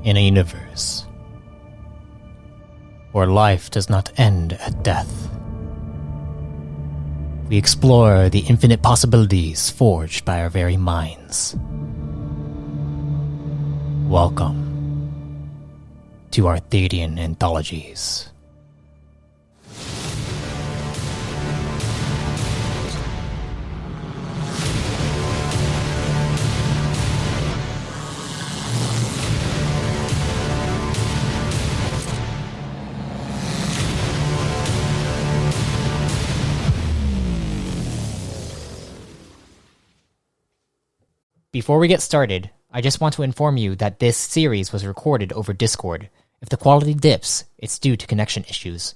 In a universe where life does not end at death, we explore the infinite possibilities forged by our very minds. Welcome to Arthadian Anthologies. Before we get started, I just want to inform you that this series was recorded over Discord. If the quality dips, it's due to connection issues.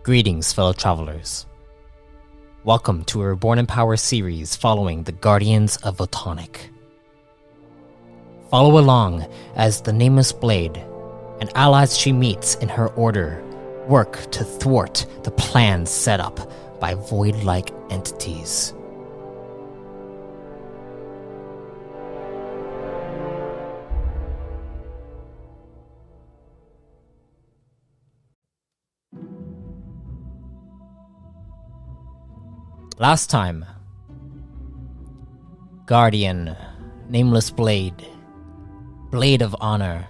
Greetings, fellow travelers. Welcome to a Reborn in Power series following the Guardians of Photonic. Follow along as the Nameless Blade and allies she meets in her order work to thwart the plans set up by void-like entities. Last time, Guardian, Nameless Blade, Blade of Honor,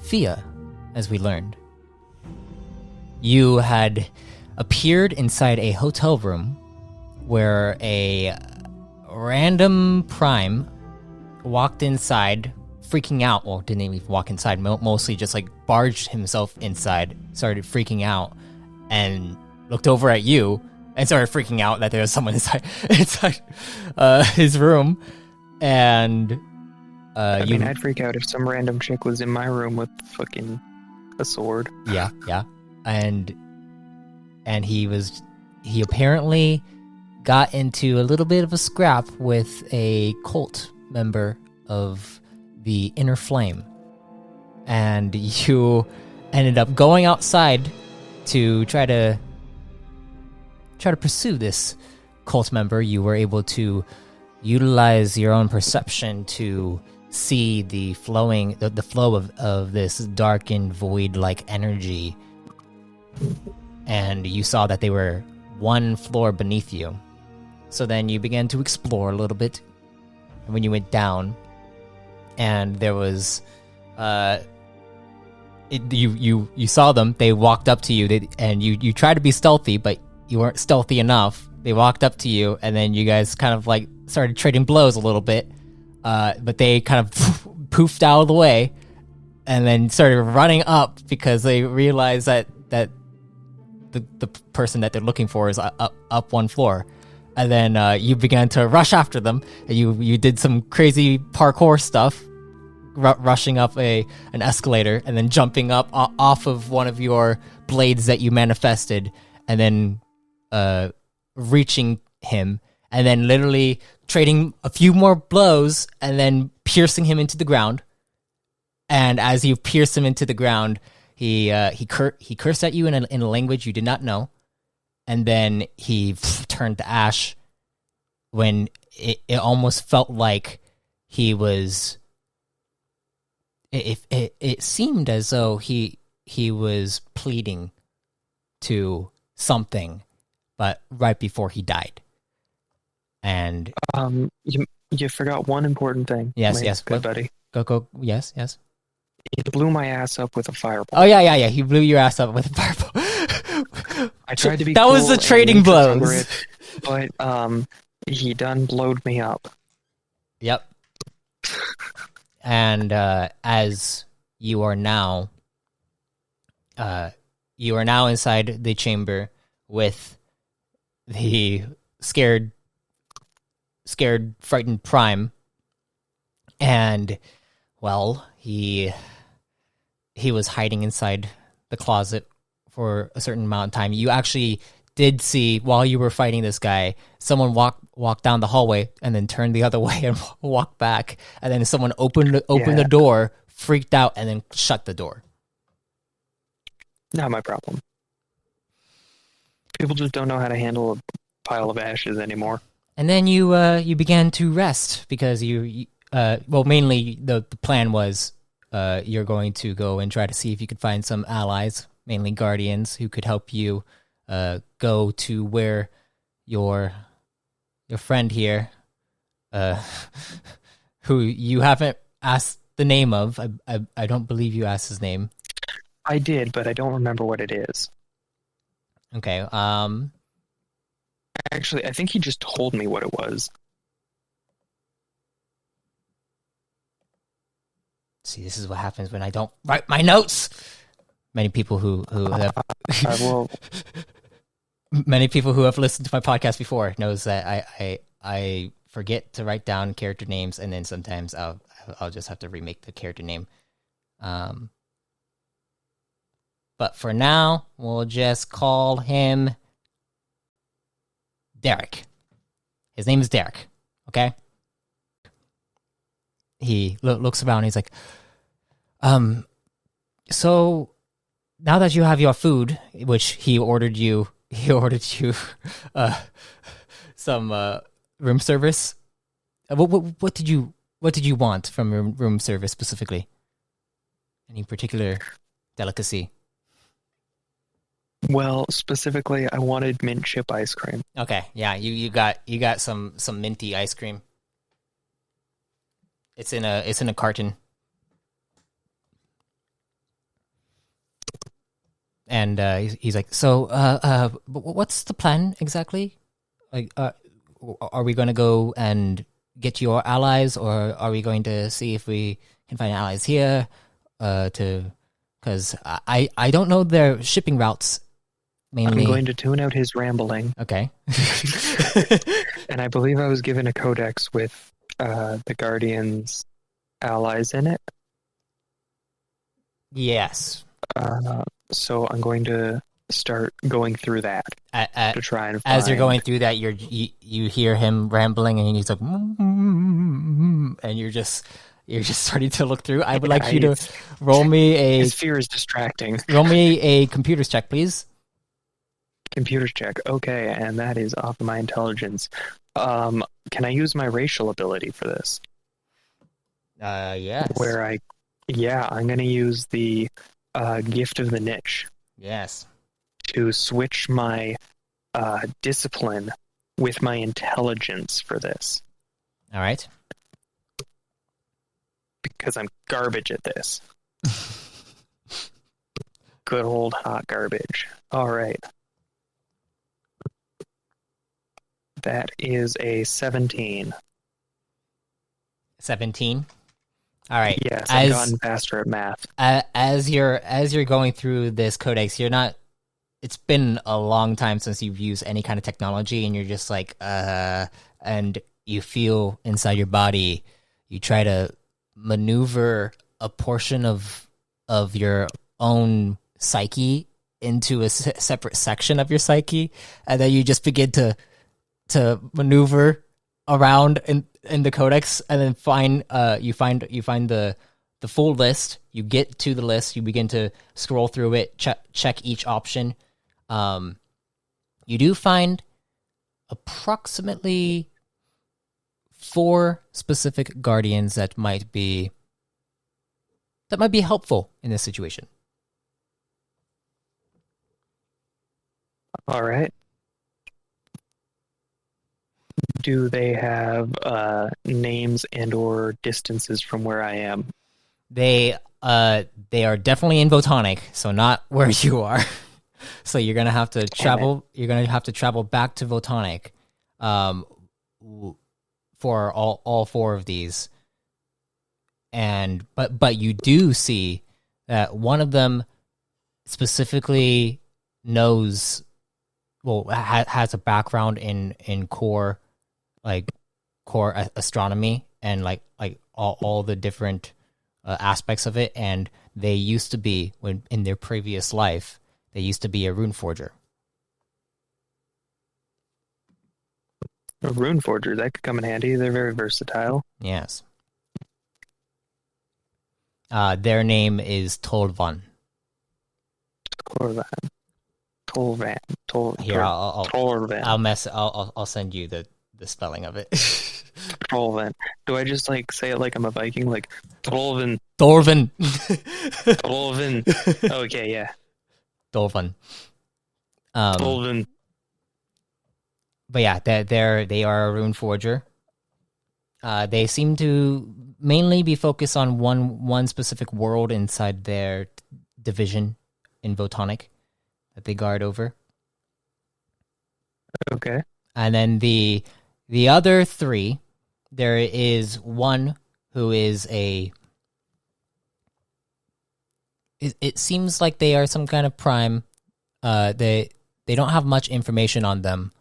Fia, as we learned. You had appeared inside a hotel room where a random prime walked inside, freaking out. Well, didn't even walk inside, mostly just like barged himself inside, started freaking out, and looked over at you and started freaking out that there was someone inside his room. And I mean, I'd freak out if some random chick was in my room with fucking a sword. Yeah. And he apparently got into a little bit of a scrap with a cult member of the Inner Flame. And you ended up going outside to try to pursue this cult member. You were able to utilize your own perception to see the flow of this darkened void-like energy. And you saw that they were one floor beneath you. So then you began to explore a little bit. And when you went down, and there was, you saw them. They walked up to you, and you tried to be stealthy, but you weren't stealthy enough. They walked up to you, and then you guys kind of like started trading blows a little bit. But they kind of poofed out of the way, and then started running up because they realized that the person that they're looking for is up one floor. And then you began to rush after them. And you did some crazy parkour stuff, rushing up an escalator and then jumping up off of one of your blades that you manifested, and then reaching him, and then literally trading a few more blows and then piercing him into the ground. And as you pierce him into the ground, he cursed at you in a language you did not know, and then he turned to ash. When it almost felt like he was, it seemed as though he was pleading to something, but right before he died. And you forgot one important thing. Yes, good buddy. Go. Yes. He blew my ass up with a fireball. Oh yeah. He blew your ass up with a fireball. I tried to be. That cool was the trading blows. But he done blowed me up. Yep. And as you are now inside the chamber with the scared, frightened Prime, and well, he was hiding inside the closet for a certain amount of time. You actually did see, while you were fighting this guy, someone walk down the hallway and then turn the other way and walk back, and then someone opened the door, freaked out, and then shut the door. Not my problem. People just don't know how to handle a pile of ashes anymore. And then you began to rest because mainly the plan was you're going to go and try to see if you could find some allies, mainly guardians, who could help you go to where your friend here, who you haven't asked the name of. I don't believe you asked his name. I did, but I don't remember what it is. Okay. Actually, I think he just told me what it was. See, this is what happens when I don't write my notes. Many people who have many people who have listened to my podcast before knows that I forget to write down character names, and then sometimes I'll just have to remake the character name. But for now, we'll just call him Derrik. His name is Derrik. Okay. He looks around. And he's like, so now that you have your food, which he ordered you some room service. What did you want from room service specifically? Any particular delicacy? Well, specifically, I wanted mint chip ice cream. Okay, yeah, you got some minty ice cream. It's in a carton. And he's like, so what's the plan exactly? Like, are we going to go and get your allies, or are we going to see if we can find allies here? Because I don't know their shipping routes. Mainly. I'm going to tune out his rambling. Okay. And I believe I was given a codex with the Guardians' allies in it. Yes. So I'm going to start going through that to try and find... As you're going through that, you hear him rambling, and he's like, and you're just starting to look through. I would like you to roll me a... His fear is distracting. Roll me a computers check, please. Computers check. Okay, and that is off of my intelligence. Can I use my racial ability for this? Yes. I'm going to use the gift of the niche. Yes. To switch my discipline with my intelligence for this. All right. Because I'm garbage at this. Good old hot garbage. All right. That is a 17. 17? All right. Yes, I've gotten faster at math. As you're going through this codex, it's been a long time since you've used any kind of technology, and you're just like, and you feel inside your body, you try to maneuver a portion of your own psyche into a separate section of your psyche, and then you just begin to maneuver around in the codex, and then you find the full list. You get to the list, you begin to scroll through it, check each option. You do find approximately 4 specific guardians that might be helpful in this situation. All right. Do they have names and or distances from where I am? They are definitely in Botanic, so not where you are. So you're gonna have to travel. You're gonna have to travel back to Botanic, for all 4 of these. And but you do see that one of them specifically knows, has a background in core astronomy and like all the different aspects of it, and they used to be, when in their previous life, they used to be a rune forger. A rune forger, that could come in handy. They're very versatile. Yes. Their name is Tolvan. Tolvan. Here, Tolvan. I'll send you the the spelling of it. Trollven. Do I just like say it like I'm a Viking? Like Trollven, Dorvan. Trollven. Okay, yeah. Dorvan. Trollven. But yeah, they are a rune forger. They seem to mainly be focused on one specific world inside their division in Votonic that they guard over. Okay. And then the other three, there is one who is it seems like they are some kind of prime. They don't have much information on them.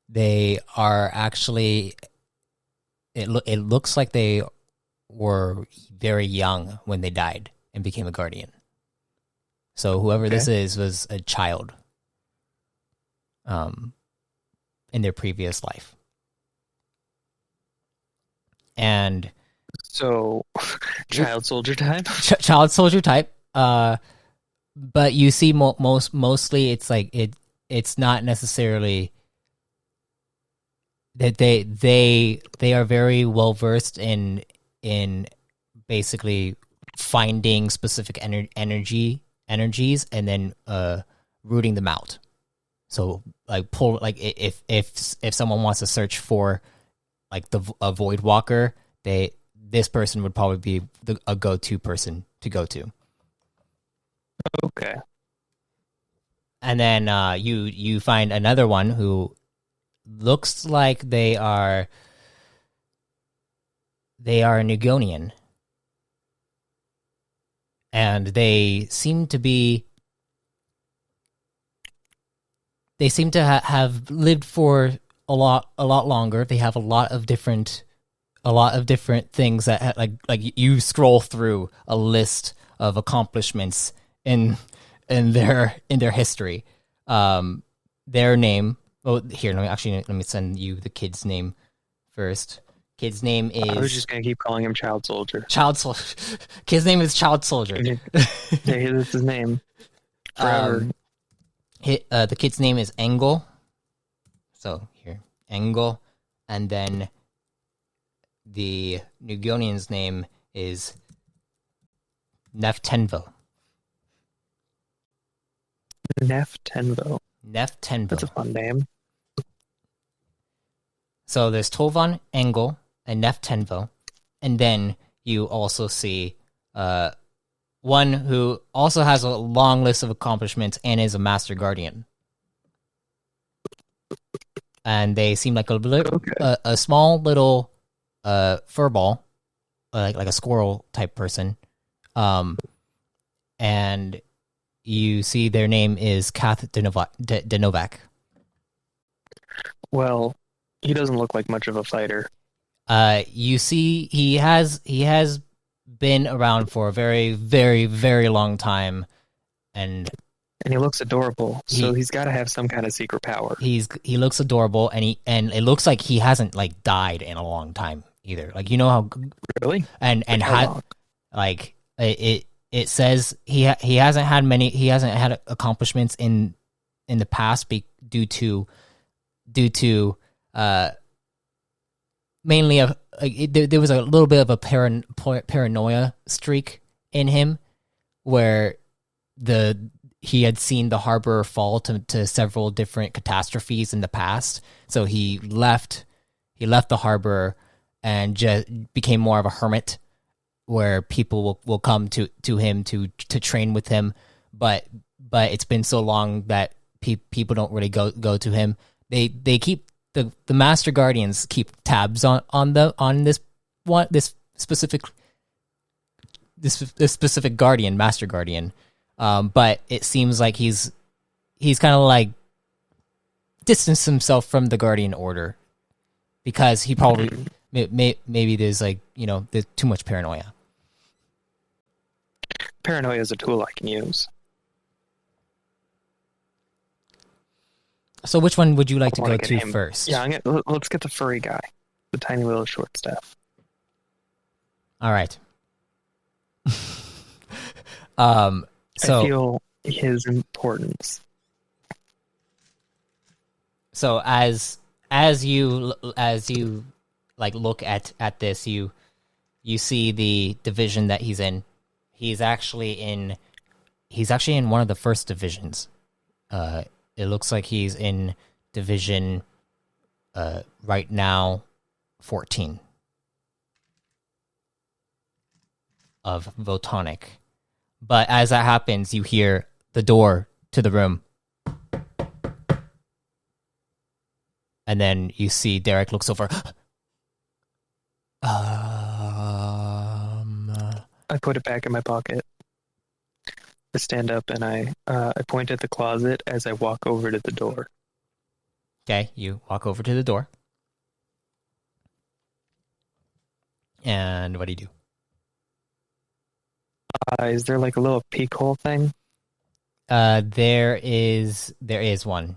They are actually it looks like they were very young when they died and became a guardian. So whoever this is was a child in their previous life. And so child soldier type. Child soldier type. But you see mostly it's like it's not necessarily that they are very well versed in basically finding specific energies and then rooting them out. So like if someone wants to search for like a void walker, this person would probably be a go-to person to go to. Okay. And then you find another one who looks like they are a Nugonian, and they seem to have lived for a lot longer. They have a lot of different things that like you scroll through a list of accomplishments in their history. Their name. Oh, here. Let me send you the kid's name first. Kid's name is. I was just gonna keep calling him Child Soldier. Child Soldier. Kid's name is Child Soldier. Yeah, that's his name. Forever. The kid's name is Engel. So here, Engel, and then the Nugonian's name is Neftenvo. Neftenvo. That's a fun name. So there's Tovan, Engel, and Neftenvo, and then you also see one who also has a long list of accomplishments and is a Master Guardian. And they seem like a small little furball, like a squirrel type person. And you see their name is Kath De Novak. Well, he doesn't look like much of a fighter. You see he has been around for a very, very, very long time, and he looks adorable. So he's got to have some kind of secret power. He looks adorable, and it looks like he hasn't like died in a long time either. Like, you know how really and had like it says he hasn't had accomplishments in the past due to mainly there was a little bit of a paranoia streak in him where he had seen the harbor fall to several different catastrophes in the past, so he left the harbor and just became more of a hermit, where people will come to him to train with him, but it's been so long that people don't really go to him. They keep the Master Guardians keep tabs on this specific guardian, Master Guardian, but it seems like he's kind of like distanced himself from the Guardian Order because he probably maybe there's like, there's too much paranoia. Paranoia is a tool I can use. So which one would you like to go to first? Yeah, let's get the furry guy, the tiny little short staff. All right. So I feel his importance. So as as you like look at this, you see the division that he's in. He's actually in one of the first divisions. It looks like he's in division right now 14 of Votonic. But as that happens, you hear the door to the room. And then you see Derrik looks over. I put it back in my pocket. I stand up and I point at the closet as I walk over to the door. Okay, you walk over to the door. And what do you do? Is there like a little peek hole thing? There is one.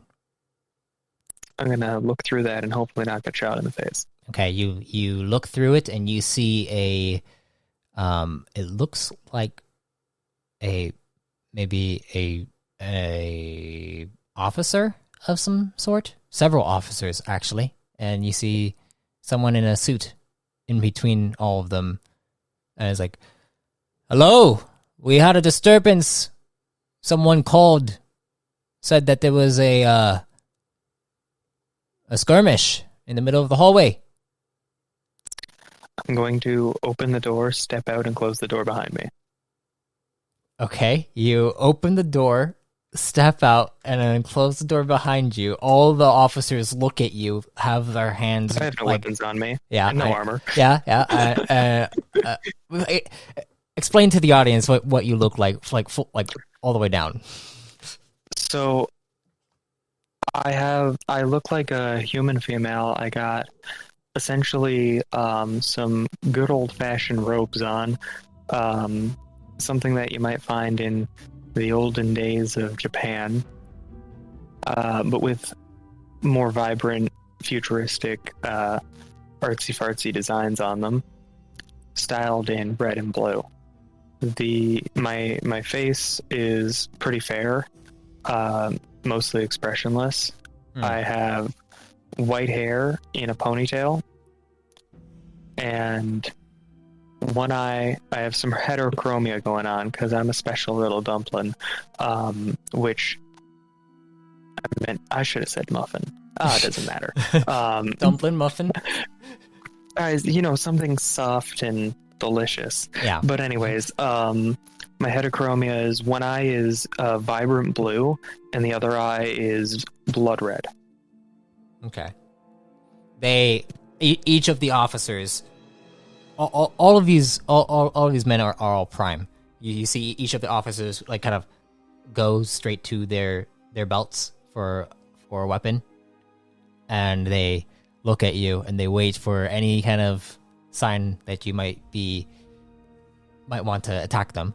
I'm gonna look through that and hopefully not get shot in the face. Okay, you look through it and you see a it looks like maybe a officer of some sort. Several officers actually, and you see someone in a suit in between all of them, and it's like, "Hello, we had a disturbance. Someone called, said that there was a skirmish in the middle of the hallway." I'm going to open the door, step out, and close the door behind me. Okay, you open the door, step out, and then close the door behind you. All the officers look at you, have their hands. I have no weapons on me. Yeah, and no armor. Yeah. Explain to the audience what you look like all the way down. So, I look like a human female. I got essentially some good old-fashioned robes on, something that you might find in the olden days of Japan, but with more vibrant, futuristic, artsy-fartsy designs on them, styled in red and blue. My face is pretty fair, mostly expressionless. I have white hair in a ponytail, and one eye, I have some heterochromia going on because I'm a special little dumpling, which I should have said muffin. It doesn't matter. Dumpling muffin? Something soft and delicious. Yeah. But anyways, my heterochromia is one eye is vibrant blue and the other eye is blood red. Okay. Each of the officers, all of these men are all prime. You see each of the officers like kind of go straight to their belts for a weapon, and they look at you and they wait for any kind of sign that you might want to attack them.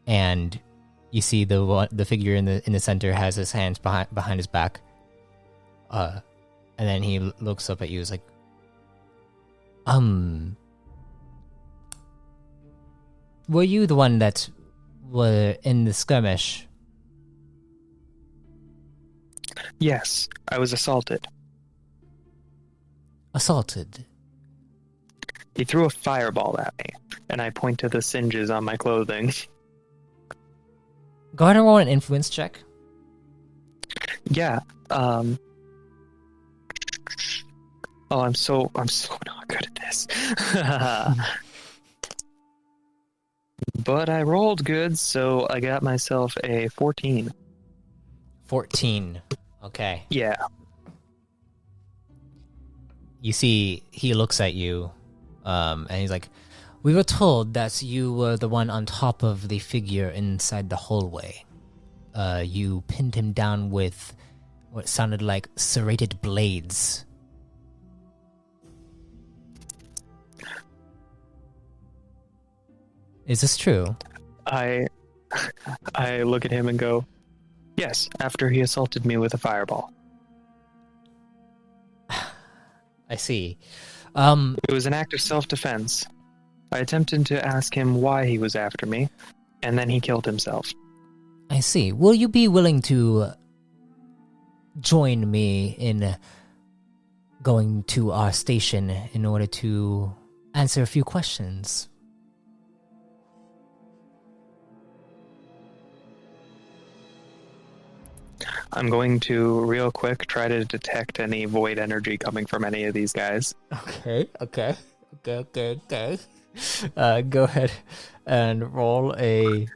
And you see the figure in the center has his hands behind his back, and then he looks up at you. Is like, were you the one that were in the skirmish? Yes, I was assaulted. Assaulted? He threw a fireball at me, and I point to the singes on my clothing. Go ahead and roll an influence check. Yeah. I'm so not good at this. But I rolled good, so I got myself a 14. 14. Okay. Yeah. You see, he looks at you, and he's like, "We were told that you were the one on top of the figure inside the hallway. You pinned him down with what sounded like serrated blades." Is this true? I look at him and go, "Yes," after he assaulted me with a fireball. I see. It was an act of self-defense. I attempted to ask him why he was after me, and then he killed himself. I see. Will you be willing to join me in going to our station in order to answer a few questions. I'm going to, real quick, try to detect any void energy coming from any of these guys. Okay. Go ahead and roll a...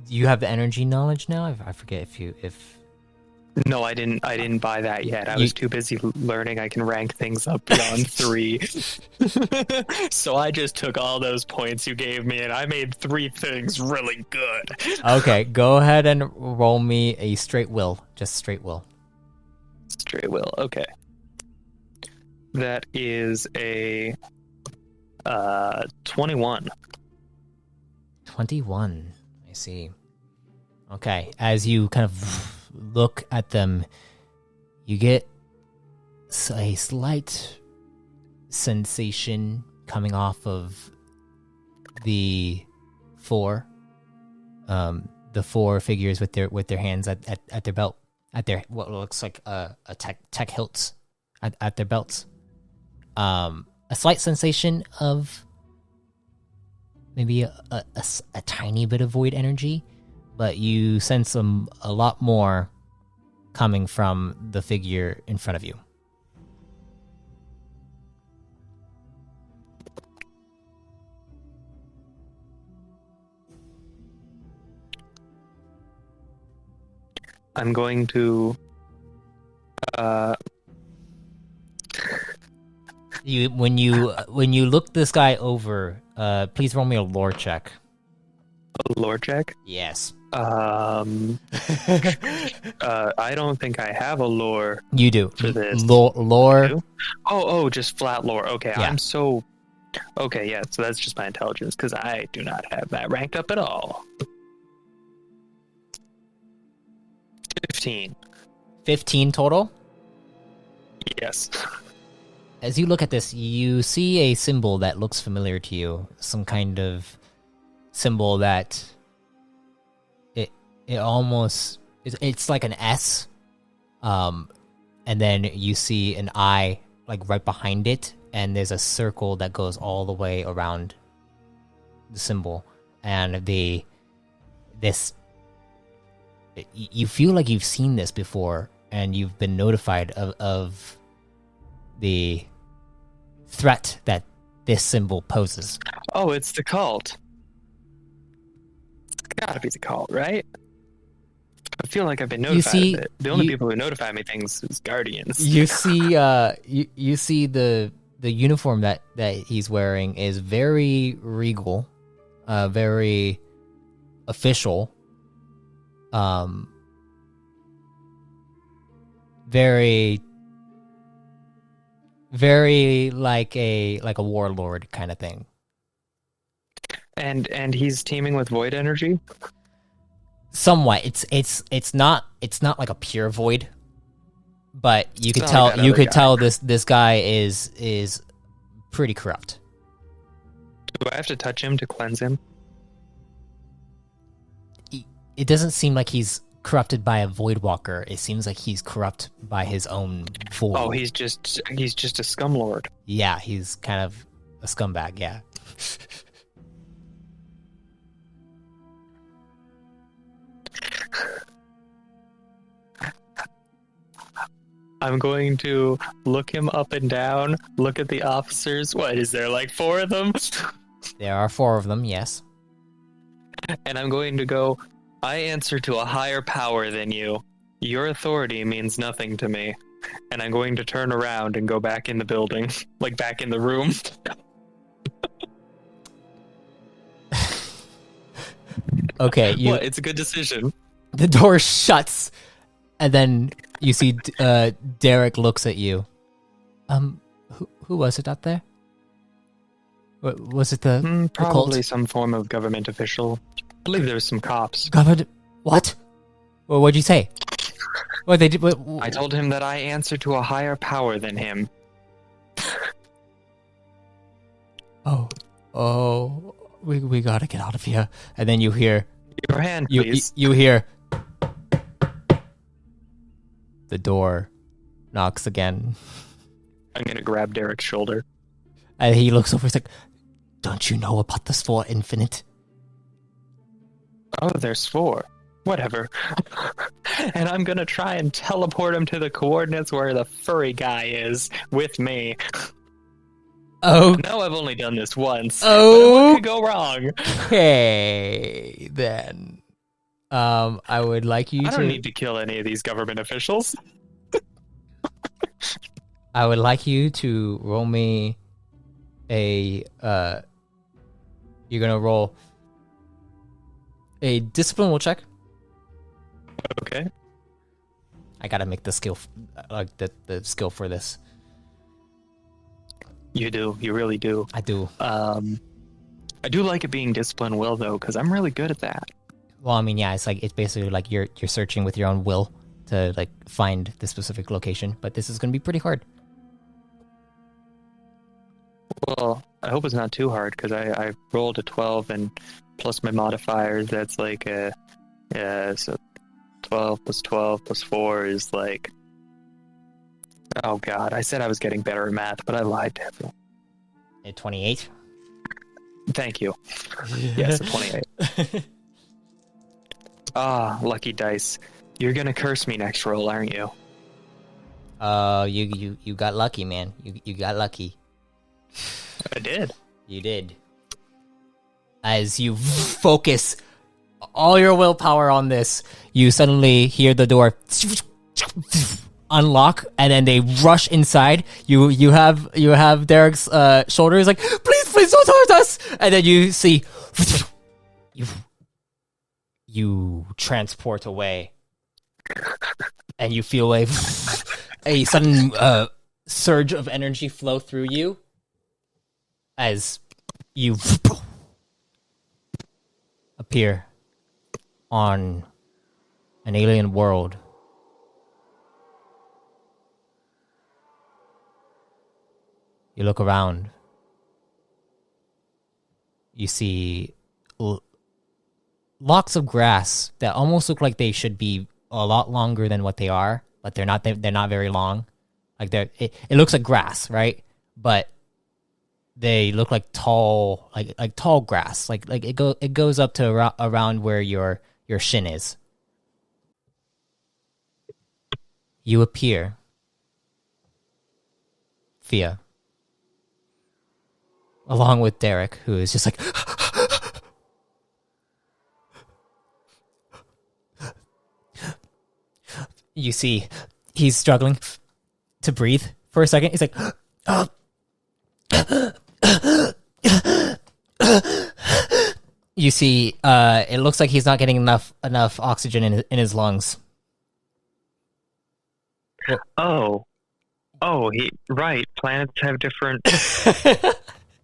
You have the energy knowledge now? I forget if... No, I didn't buy that yet. I was too busy learning I can rank things up beyond 3. So I just took all those points you gave me and I made 3 things really good. Okay, go ahead and roll me a straight will. Just straight will. Straight will, okay. That is a 21. 21. I see. Okay, as you kind of look at them, you get a slight sensation coming off of the 4 figures with their hands at their belt, at their what looks like a tech hilts at their belts. A slight sensation of maybe a tiny bit of void energy, but you sense a lot more coming from the figure in front of you. I'm going to when you look this guy over, please roll me a lore check. a lore check. Yes. I don't think I have a lore. You do. For this. Lore. Oh, just flat lore. Okay, Yeah. I'm so... Okay, yeah, so that's just my intelligence, because I do not have that ranked up at all. 15. 15 total? Yes. As you look at this, you see a symbol that looks familiar to you. Some kind of symbol that... It almost... It's like an S. And then you see an I, like, right behind it. And there's a circle that goes all the way around the symbol. And you feel like you've seen this before, and you've been notified of the threat that this symbol poses. Oh, it's the cult. It's gotta be the cult, right? I feel like I've been notified of it. The only people who notify me things is Guardians. You see, you see the uniform that he's wearing is very regal, very official, very like a warlord kind of thing. And he's teaming with void energy? Somewhat. It's not like a pure void, but you could tell this guy is pretty corrupt. Do I have to touch him to cleanse him? It doesn't seem like he's corrupted by a void walker. It seems like he's corrupt by his own void. Oh, he's just a scumlord. Yeah, he's kind of a scumbag, yeah. I'm going to look him up and down, look at the officers. What, is there like 4 of them? There are 4 of them, yes. And I'm going to go, I answer to a higher power than you. Your authority means nothing to me. And I'm going to turn around and go back in the building, like back in the room. Okay, What? It's a good decision. The door shuts, and then you see Derrik looks at you. Who was it out there? Was it the probably cult? some form of government official. I believe there was some cops. Government? What? Well, what'd you say? What they did? I told him that I answer to a higher power than him. Oh, we gotta get out of here. And then you hear your hand, please. You hear the door knocks again. I'm gonna grab Derrick's shoulder. And he looks over, he's like, don't you know about the Spore Infinite? Oh, there's 4. Whatever. And I'm gonna try and teleport him to the coordinates where the furry guy is with me. Oh. I know I've only done this once. Oh. But what could go wrong? Okay, then. I would like you I don't need to kill any of these government officials. I would like you to roll me a, you're gonna roll a discipline will check. Okay. I gotta make the skill, the skill for this. You do. You really do. I do. I do like it being discipline will though, because I'm really good at that. Well, I mean, yeah, it's basically like you're searching with your own will to like find the specific location, but this is gonna be pretty hard. Well, I hope it's not too hard because I rolled a 12 and plus my modifiers. That's like so 12 plus 12 plus 4 is like. Oh God! I said I was getting better at math, but I lied to everyone. 28. Thank you. Yes, a 28. Ah, lucky dice. You're gonna curse me next roll, aren't you? You got lucky, man. You got lucky. I did. You did. As you focus all your willpower on this, you suddenly hear the door unlock, and then they rush inside. You have Derrick's shoulders like, please don't hurt us. And then you see you transport away, and you feel a sudden surge of energy flow through you as you appear on an alien world. You look around. You see locks of grass that almost look like they should be a lot longer than what they are, but they're not. They're not very long. Like it looks like grass, right? But they look like tall, like tall grass. Like it goes up to around where your shin is. You appear, Fia, along with Derrik, who is just like. You see, he's struggling to breathe for a second. He's like, you see, it looks like he's not getting enough oxygen in his lungs. Oh, right. Planets have different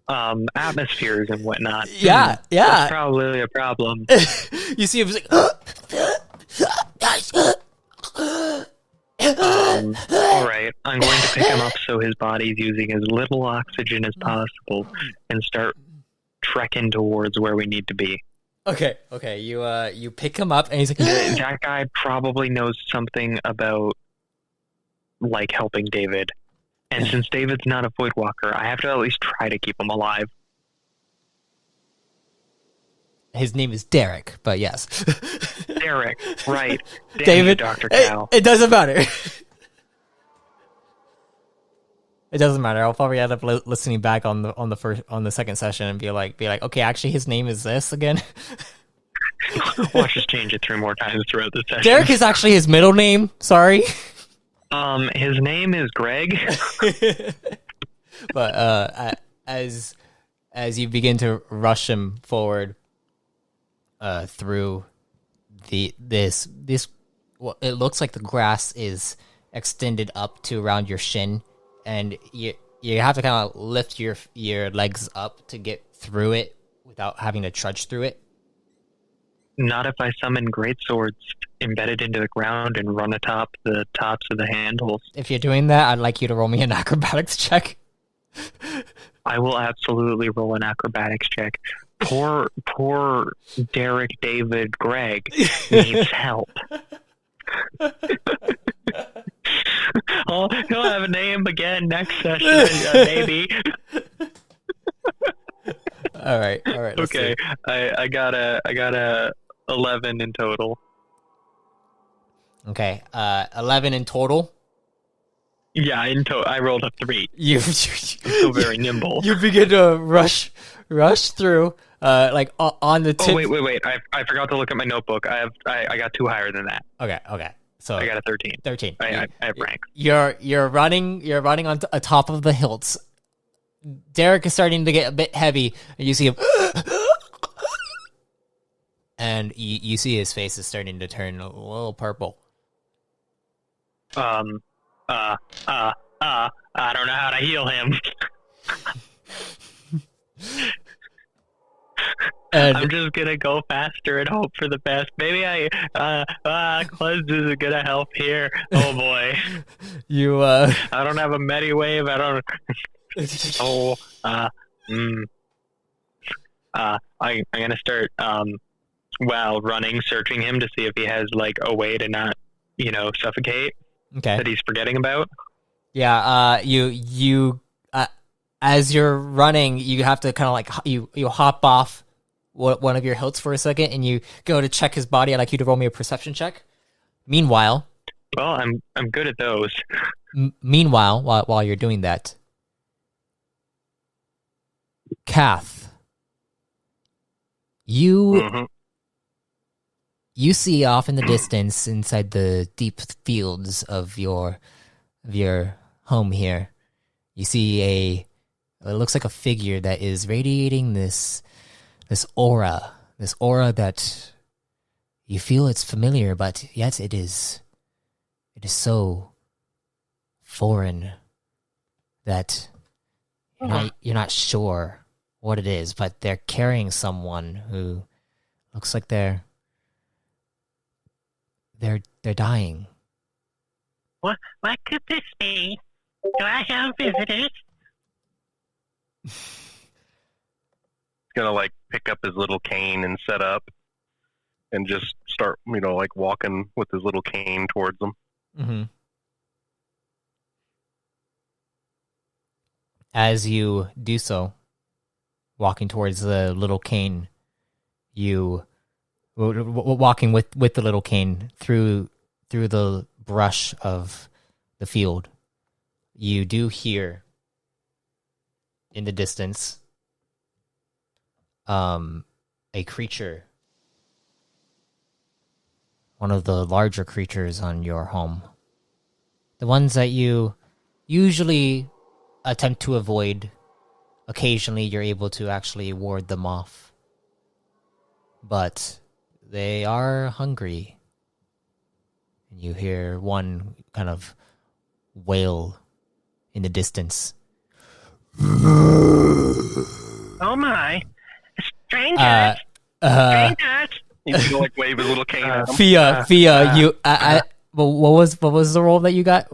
atmospheres and whatnot. Yeah. That's probably a problem. You see him like. All right, I'm going to pick him up so his body's using as little oxygen as possible and start trekking towards where we need to be. Okay. You pick him up and he's like, that guy probably knows something about like helping David, and since David's not a void walker, I have to at least try to keep him alive. His name is Derrik, but yes. Derrik, right. Damn David, you, Dr. Cal. It doesn't matter. It doesn't matter. I'll probably end up listening back on the second session and be like, okay, actually his name is this again. Watch us change it 3 more times throughout the session. Derrik is actually his middle name. Sorry. His name is Greg. But as you begin to rush him forward, through this well, it looks like the grass is extended up to around your shin, and you have to kind of lift your legs up to get through it without having to trudge through it. Not if I summon great swords embedded into the ground and run atop the tops of the handles. If you're doing that, I'd like you to roll me an acrobatics check. I will absolutely roll an acrobatics check. Poor Derrik, David, Greg needs help. He'll have a name again next session, maybe. All right. Let's Okay, see. I got a 11 in total. Okay, 11 in total. Yeah, I rolled a 3. You I'm still very nimble. you begin to rush through, like on the tip. Oh wait! I forgot to look at my notebook. I got 2 higher than that. Okay. So I got a 13. 13. I have rank. You're running on top of the hilts. Derrik is starting to get a bit heavy, and you see him, and you see his face is starting to turn a little purple. I don't know how to heal him. And I'm just gonna go faster and hope for the best. Maybe cleanse isn't gonna help here. Oh boy. you I don't have a Mediwave. I don't. I'm gonna start while running, searching him to see if he has like a way to not, suffocate. okay. That he's forgetting about. Yeah, you as you're running, you have to kind of like you hop off one of your hilts for a second, and you go to check his body. I'd like you to roll me a perception check. Meanwhile, Well, I'm good at those. while you're doing that, Kath, you see off in the distance, inside the deep fields of your home here, you see it looks like a figure that is radiating this aura that you feel it's familiar, but yet it is so foreign that you're not sure what it is, but they're carrying someone who looks like they're dying. What could this be? Do I have visitors? He's gonna like pick up his little cane and set up and just start, like walking with his little cane towards them. Mm-hmm. As you do so, walking towards the little cane, you walking with the little cane through the brush of the field, you do hear in the distance a creature, one of the larger creatures on your home, the ones that you usually attempt to avoid. Occasionally you're able to actually ward them off, but they are hungry, and you hear one kind of wail in the distance. Oh my! Strangers! Strangers! He's gonna like wave his little cane at them. Fia, you. What was the roll that you got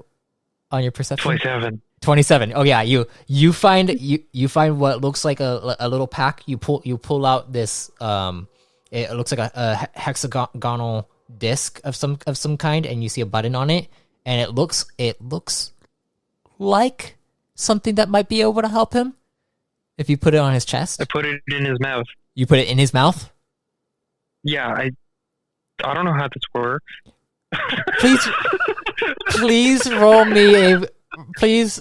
on your perception? 27. 27. Oh yeah, you find what looks like a little pack. You pull out this. It looks like a hexagonal disc of some kind, and you see a button on it, and it looks like something that might be able to help him if you put it on his chest. I put it in his mouth. You put it in his mouth? Yeah, I don't know how this works. Please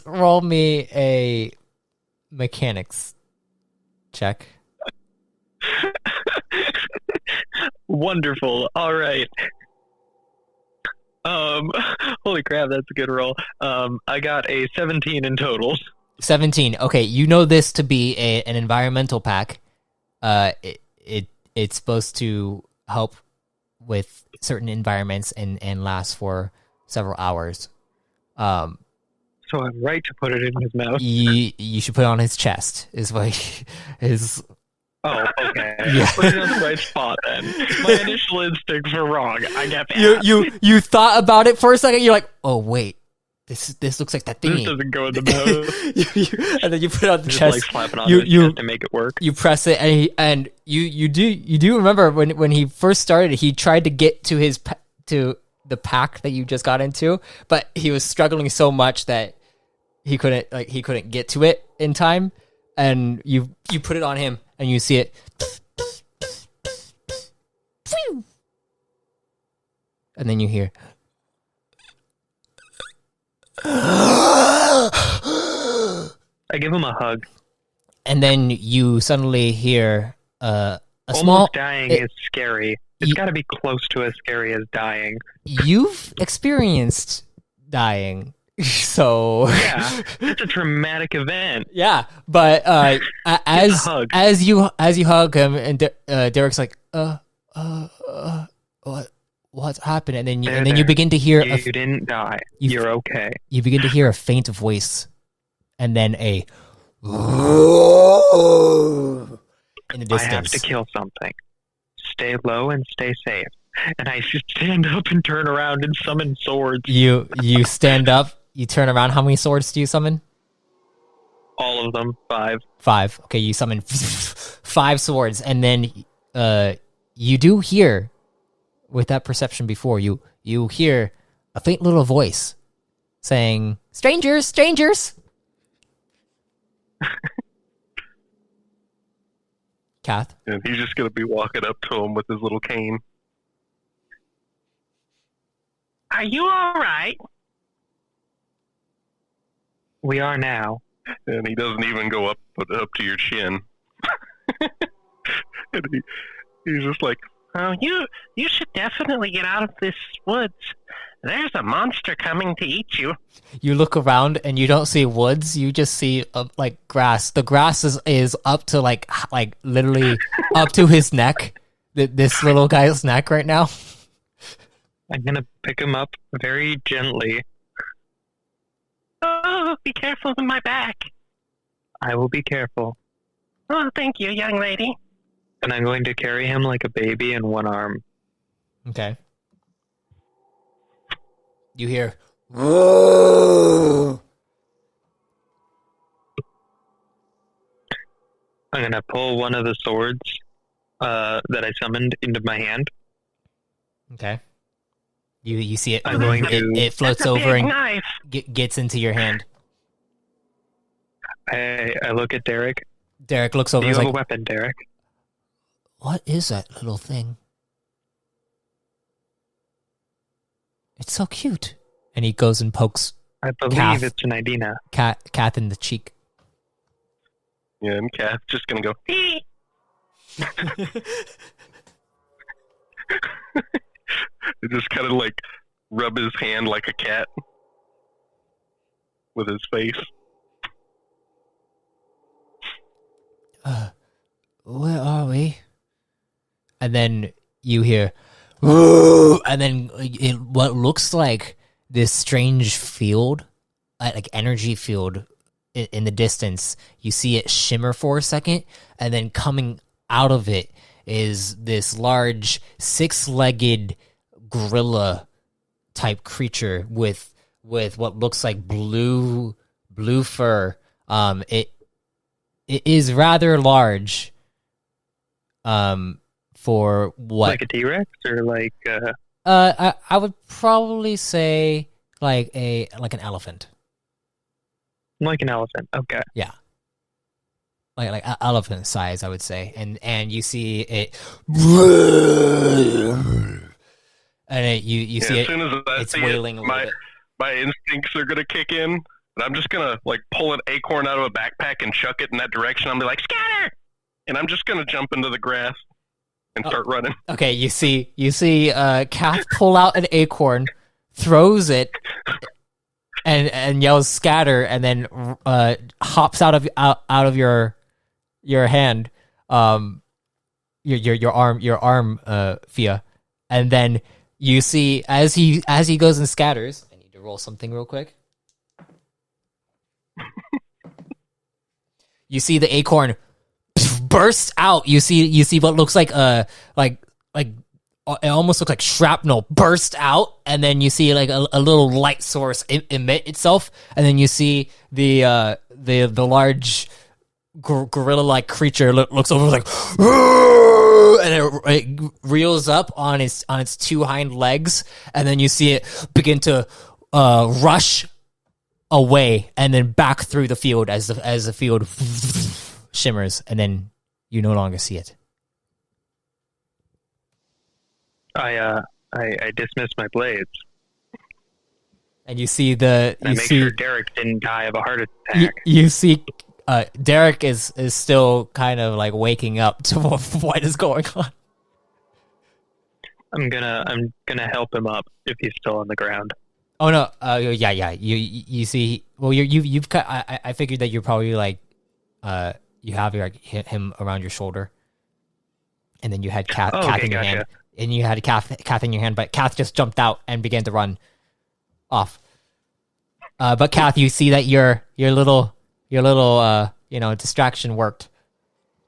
roll me a mechanics check. Wonderful. All right. Holy crap, that's a good roll. I got a 17 in total. 17. Okay, you know this to be an environmental pack. It's supposed to help with certain environments and last for several hours. So I'm right to put it in his mouth. You should put it on his chest. Is what his. Oh, okay. Yeah. Put it in the right spot then. My initial instincts were wrong. I get that. You thought about it for a second. You're like, oh wait, this looks like that thingy. This doesn't go in the mouth. And then you put it on the Just chest. like slap it on his chest to make it work. You press it, and you do remember when he first started, he tried to get to the pack that you just got into, but he was struggling so much that he couldn't get to it in time, and you put it on him and you see it, and then you hear I give him a hug. and then you suddenly hear a Almost small dying is scary. It's got to be close to as scary as dying. You've experienced dying, so Yeah, it's a traumatic event. yeah. But as hug. you hug him, and Derrick's like, what's happened? And then you begin to hear You didn't die. you- You're okay. you begin to hear a faint voice, and then a in the I have distance. to kill something. Stay low and stay safe. And I should stand up and turn around and summon swords. You stand up. You turn around. How many swords do you summon? All of them. 5. 5. Okay, you summon 5 swords, and then you do hear, with that perception before, you hear a faint little voice saying, "Strangers, strangers." Kath, And he's just gonna be walking up to him with his little cane. Are you all right? We are now. And he doesn't even go up to your chin. And he's just like, Oh, you should definitely get out of this woods. There's a monster coming to eat you. you look around and you don't see woods. You just see like grass. The grass is up to like literally up to his neck. This little guy's neck right now. I'm going to pick him up very gently. Oh, be careful with my back. I will be careful. Oh, thank you, young lady. And I'm going to carry him like a baby in one arm. Okay. You hear. I'm going to pull one of the swords that I summoned into my hand. Okay. You see it. I'm going it, to- it floats That's a over big and knife. gets into your hand. I look at Derrik. Derrik looks over Do and you is have like, a weapon, Derrik? "What is that little thing? It's so cute." And he goes and pokes I believe Kath. it's an Idina. Kath in the cheek. yeah, and Kath's just gonna go, Hee. and just kind of like rub his hand like a cat with his face. Where are we? And then you hear, and then what looks like this strange field, like energy field in the distance. You see it shimmer for a second, and then coming out of it is this large 6-legged gorilla type creature with what looks like blue fur. It is rather large. For what? Like a T-Rex or like... I would probably say like an elephant. Like an elephant. Okay. Yeah. Like elephant size, I would say. And you see it, and you see as it. soon as I It's see wailing a it, little bit. my instincts are gonna kick in, and I'm just gonna like pull an acorn out of a backpack and chuck it in that direction. I'm gonna be like, scatter, and I'm just gonna jump into the grass and start running. Okay, you see Kath pull out an acorn, throws it, and yells scatter, and then hops out of your hand, your arm, Fia, and then you see as he goes and scatters. I need to roll something real quick. You see the acorn burst out. You see what looks like it almost looks like shrapnel burst out, and then you see like a little light source emit itself, and then you see the large gorilla-like creature looks over like, and it reels up on its two hind legs, and then you see it begin to rush away, and then back through the field as the field shimmers, and then you no longer see it. I dismiss my blades. And you see the And I make sure Derrik didn't die of a heart attack. You see Derrik is still kind of like waking up to what is going on. I'm gonna help him up if he's still on the ground. Oh no, yeah. You see, well, you've cut. I figured that you're probably like, you have him around your shoulder, and then you had Kath in your hand, and you had Kath in your hand, but Kath just jumped out and began to run off. But Kath, you see that your little distraction worked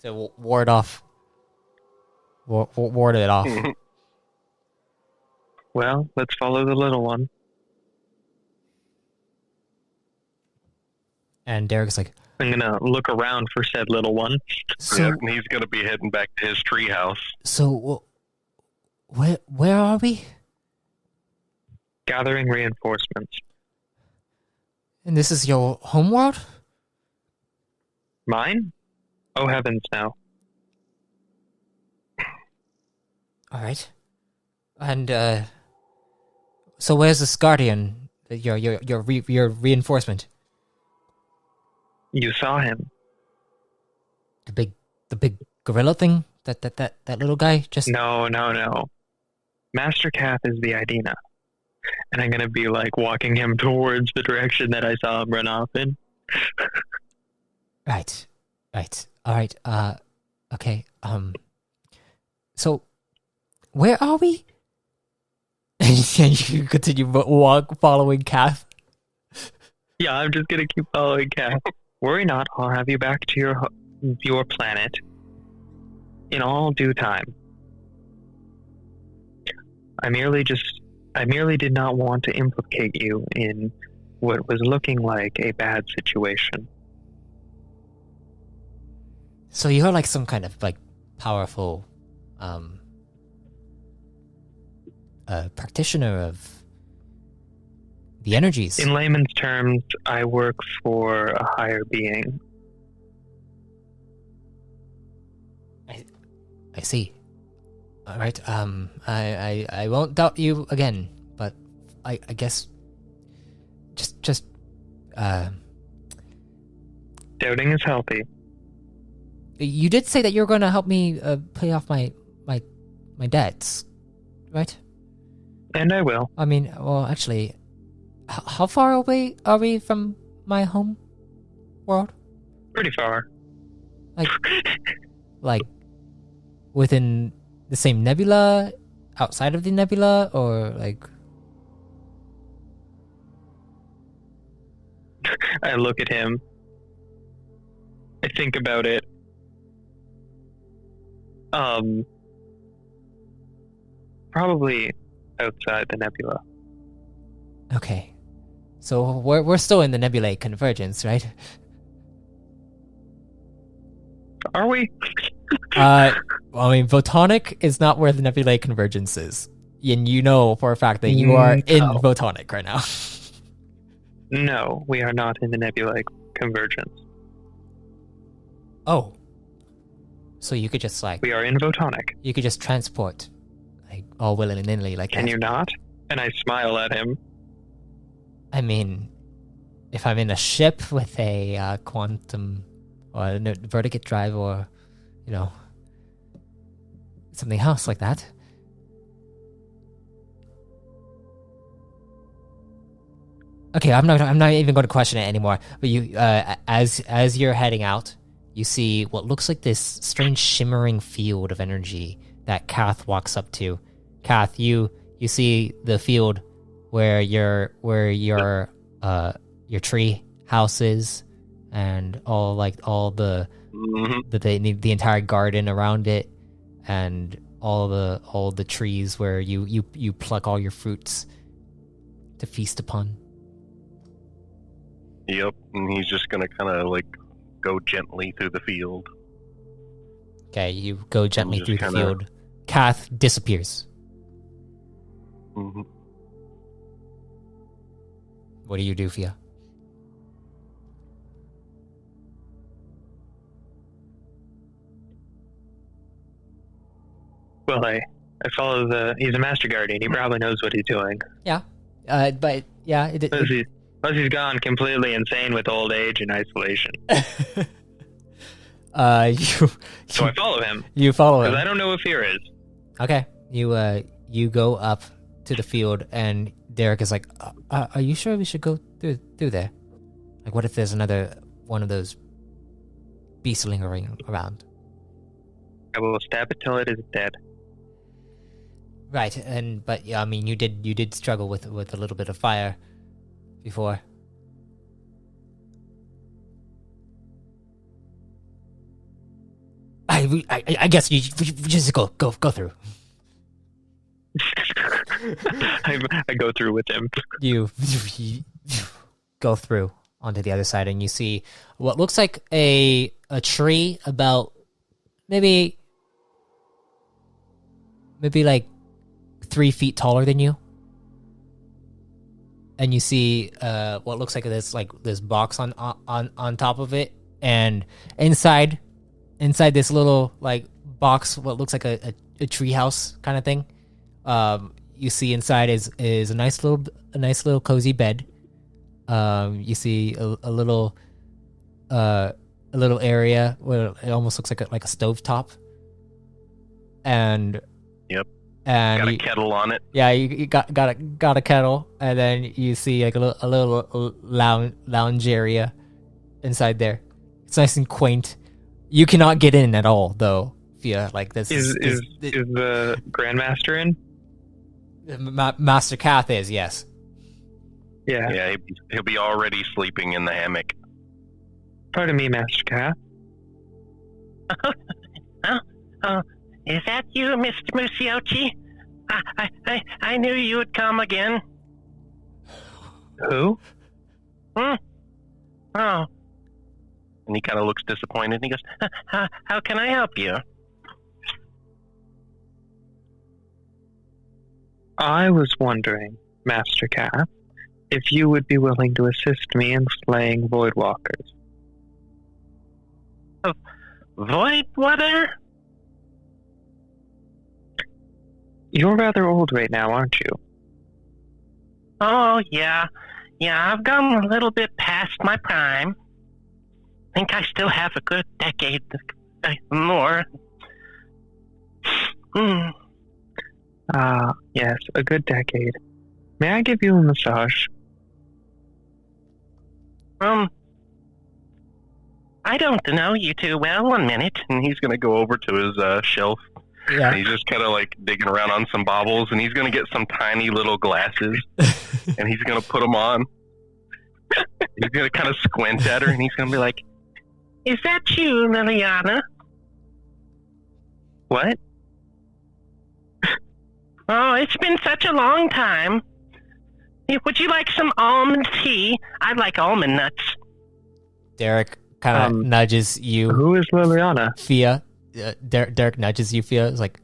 to ward it off. Well, let's follow the little one. And Derrick's like, I'm gonna look around for said little one. Yeah, and he's gonna be heading back to his treehouse. So, where are we? Gathering reinforcements. And this is your homeworld? Mine? Oh heavens, no. All right. And so where's this guardian? Your reinforcement? You saw him. The big gorilla thing? That little guy? Just No. Master Kath is the Idina. And I'm gonna be like walking him towards the direction that I saw him run off in. Right. All right. Okay. So, where are we? And you continue following Kath. Yeah, I'm just gonna keep following Kath. Worry not. I'll have you back to your planet in all due time. I merely did not want to implicate you in what was looking like a bad situation. So you're like some kind of like powerful practitioner of the energies. In layman's terms, I work for a higher being. I see. All right. I won't doubt you again, but I guess just Doubting is healthy. You did say that you were going to help me pay off my debts, right? And I will. I mean, well, actually, how far away are we from my home world? Pretty far. Like within the same nebula, outside of the nebula, or like? I look at him. I think about it. Probably outside the nebula. Okay. So we're still in the nebulae convergence, right? Are we? I mean, photonic is not where the nebulae convergence is. And you know for a fact that you are in photonic right now. No, we are not in the nebulae convergence. Oh. So you could just like... We are in photonic. You could just transport, like, all willy-nilly like that. Can you not? And I smile at him. I mean, if I'm in a ship with a quantum or a vertical drive or, you know, something else like that. Okay, I'm not even going to question it anymore. But you, as you're heading out, you see what looks like this strange shimmering field of energy that Kath walks up to. Kath, you see the field where your tree house is, and all the entire garden around it, and all the trees where you pluck all your fruits to feast upon. Yep, and he's just gonna kind of like go gently through the field. Okay, you go gently just through the kinda- field. Kath disappears. Hmm. What do you do, Fia? Well, I follow he's a master guardian. He probably knows what he's doing. Yeah. But yeah, Unless he's gone completely insane with old age and isolation. you So I follow him. you follow Because him. I don't know what fear is. Okay. You go up to the field, and Derrik is like, "Are you sure we should go through there? Like, what if there's another one of those beasts lingering around?" I will stab it till it is dead. Right. But yeah, I mean, you did struggle with a little bit of fire before. I guess you just go through. I go through with him. You go through onto the other side, and you see what looks like a tree about maybe like 3 feet taller than you. And you see what looks like this box on top of it, and inside this little like box, what looks like a tree house kind of thing. You see inside is a nice little cozy bed. You see a little area where it almost looks like a stovetop. And Yep. And Got a kettle on it. Yeah, you got a kettle, and then you see like a little lounge area inside there. It's nice and quaint. You cannot get in at all, though. Fia, like this Is the Grandmaster in? Master Kath is, yes. Yeah. Yeah, he'll be already sleeping in the hammock. Pardon me, Master Cat. Oh, is that you, Mr. Musiochi? I knew you would come again. Who? Oh, And he kind of looks disappointed. And he goes, how can I help you? I was wondering, Master Cat, if you would be willing to assist me in slaying Voidwalkers. Voidwater? You're rather old right now, aren't you? Oh, yeah. Yeah, I've gone a little bit past my prime. Think I still have a good decade more. Yes, a good decade. May I give you a massage? I don't know you too well. 1 minute. and he's going to go over to his shelf. Yeah. And he's just kind of like digging around on some baubles, and he's going to get some tiny little glasses, and he's going to put them on. He's going to kind of squint at her, and he's going to be like, Is that you, Liliana? What? Oh, it's been such a long time. Would you like some almond tea? I like almond nuts. Derrik kind of nudges you, Who is Liliana? Fia. Derrik nudges you, Fia. It's like,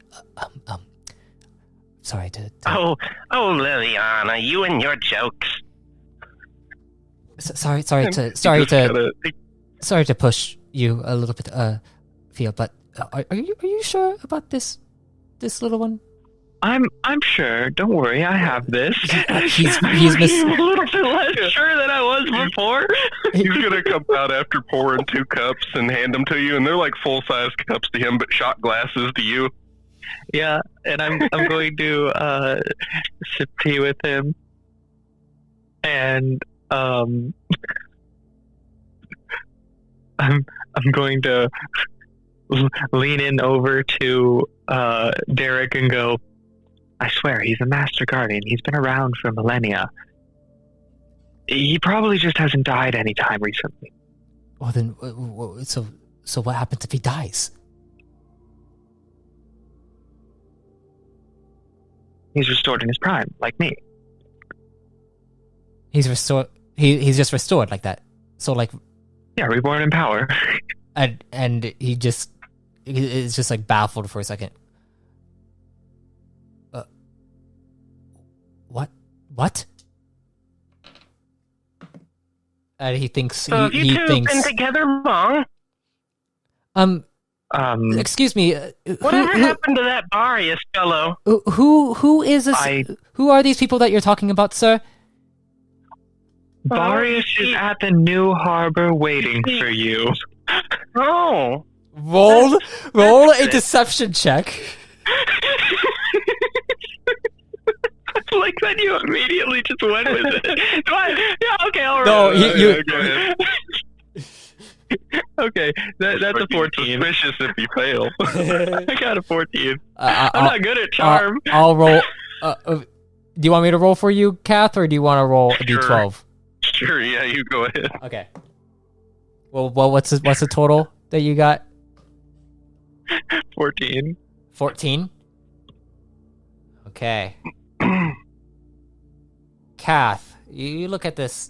sorry to. Oh, Liliana, you and your jokes. Sorry to push you a little bit, Fia. But are you sure about this little one? I'm sure. Don't worry, I have this. He's a little bit less sure than I was before. he's going to come out after pouring 2 cups and hand them to you, and they're like full-size cups to him, but shot glasses to you. Yeah, and I'm going to sip tea with him, and I'm going to lean in over to Derrik and go, I swear, he's a master guardian. He's been around for millennia. He probably just hasn't died any time recently. Well, then, so what happens if he dies? He's restored in his prime, like me. He's restored. He's just restored like that. So like, Yeah, reborn in power. And he just is just like baffled for a second. What? And he thinks So have you he two thinks been together long? excuse me. Whatever happened to that Barius fellow? Who is this? Who are these people that you're talking about, sir? Barius is at the new harbor waiting for you. Oh. Roll a deception check. I like that you immediately just went with it. Yeah, okay, all right. No, you Go ahead. Okay, that's a 14. Suspicious if you fail. I got a 14. I'm I'm not good at charm. I'll roll. Do you want me to roll for you, Kath, or do you want to roll a d12? Sure, yeah, you go ahead. Okay. Well, what's the total that you got? 14. 14. Okay. Kath, you look at this.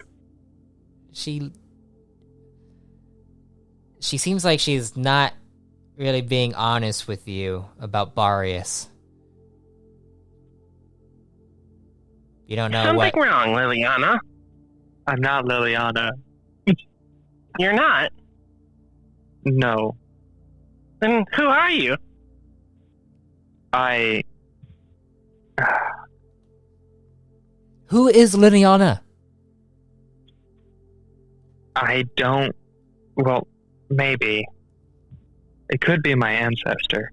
She seems like she's not really being honest with you about Barius. You don't know Something wrong, Liliana. I'm not Liliana. You're not? No. Then who are you? Who is Liliana? I don't... Well, maybe. It could be my ancestor.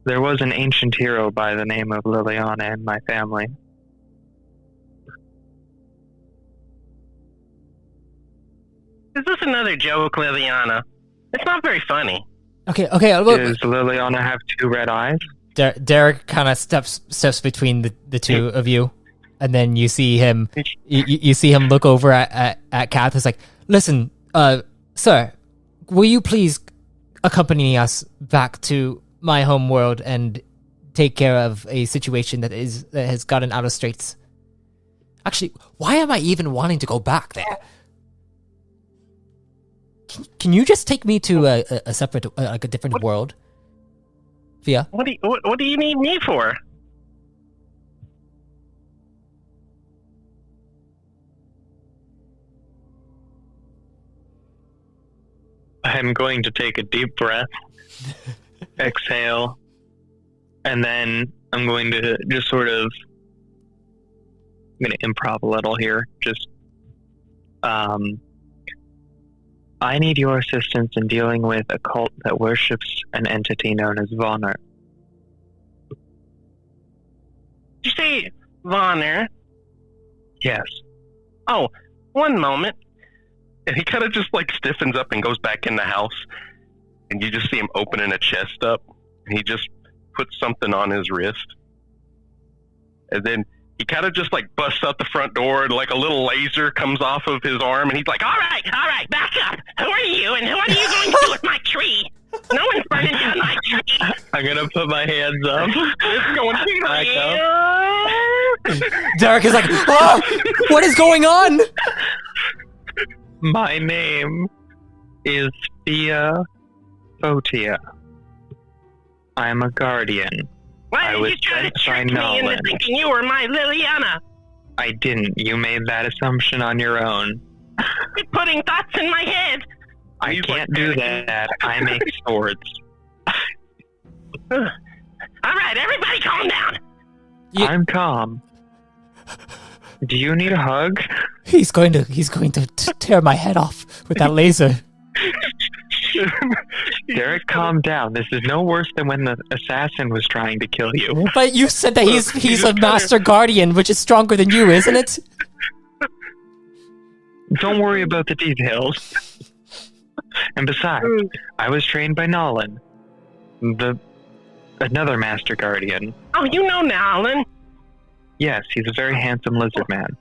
There was an ancient hero by the name of Liliana in my family. Is this another joke, Liliana? It's not very funny. Okay. Does Liliana have two red eyes? Derrik kind of steps between the two of you, and then you see him. You see him look over at Kath. It's like, listen, sir, will you please accompany us back to my home world and take care of a situation that has gotten out of straits? Actually, why am I even wanting to go back there? Can you just take me to a separate, like a different world? Fia? What do you need me for? I'm going to take a deep breath, exhale, and then I'm going to just sort of... I'm going to improv a little here. Just... I need your assistance in dealing with a cult that worships an entity known as Vonner. Did you say Vonner? Yes. Oh, one moment. And he kind of just like stiffens up and goes back in the house. And you just see him opening a chest up. And he just puts something on his wrist. And then he kind of just like busts out the front door and like a little laser comes off of his arm. And he's like, all right, back up. Who are you and what are you going to do with my tree? No one's burning down my tree. I'm going to put my hands up. It's going back Derrik is like, oh, what is going on? My name is Thea Photia. I'm a guardian. Why did you try to trick me into thinking you were my Liliana? I didn't. You made that assumption on your own. You're putting thoughts in my head. I can't do that. I make swords. All right, everybody calm down. I'm calm. Do you need a hug? He's going to tear my head off with that laser. Derrik, calm down. This is no worse than when the assassin was trying to kill you. But you said that he's a master guardian, which is stronger than you, isn't it? Don't worry about the details. And besides, I was trained by Nolan, another master guardian. Oh, you know Nolan? Yes, he's a very handsome lizard man.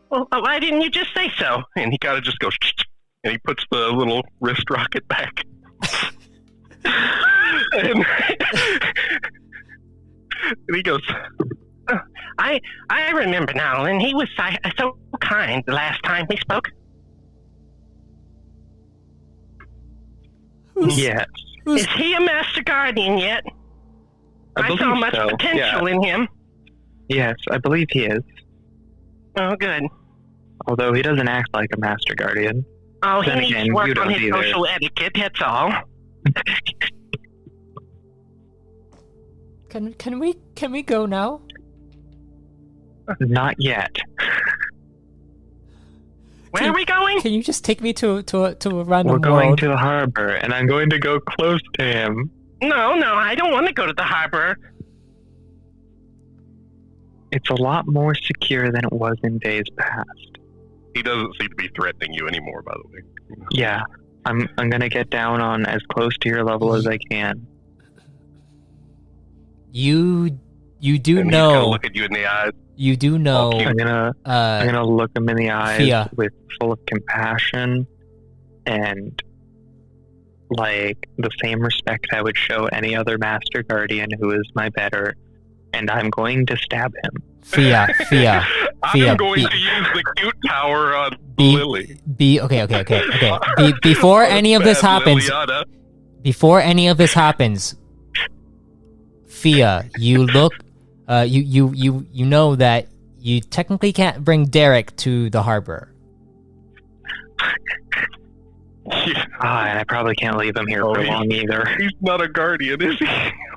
Well, why didn't you just say so? And he kind of just goes, and he puts the little wrist rocket back. and he goes, I remember Nolan. He was so kind the last time we spoke. Yes. Is he a Master Guardian yet? I saw believe much so, potential in him. Yes, I believe he is. Oh, good. Although he doesn't act like a Master Guardian. Oh, he Then needs again, to you work on don't his either. social etiquette, that's all. Can we go now? Not yet. Where are we going? Can you just take me to a random We're going world? to the harbor, and I'm going to go close to him. No, I don't want to go to the harbor. It's a lot more secure than it was in days past. He doesn't seem to be threatening you anymore, by the way. Yeah, I'm gonna get down on as close to your level as I can. You do And he's gonna know. look at you in the eyes. You do know. I'm gonna look him in the eyes Fia. with full of compassion and like the same respect I would show any other Master Guardian who is my better, and I'm going to stab him. Fia. I'm going to use the cute power on Lily. Okay. Before any of this Bad happens, Liliana. Fia, you look, you know that you technically can't bring Derrik to the harbor. Yeah. And I probably can't leave him here for long either. He's not a guardian, is he?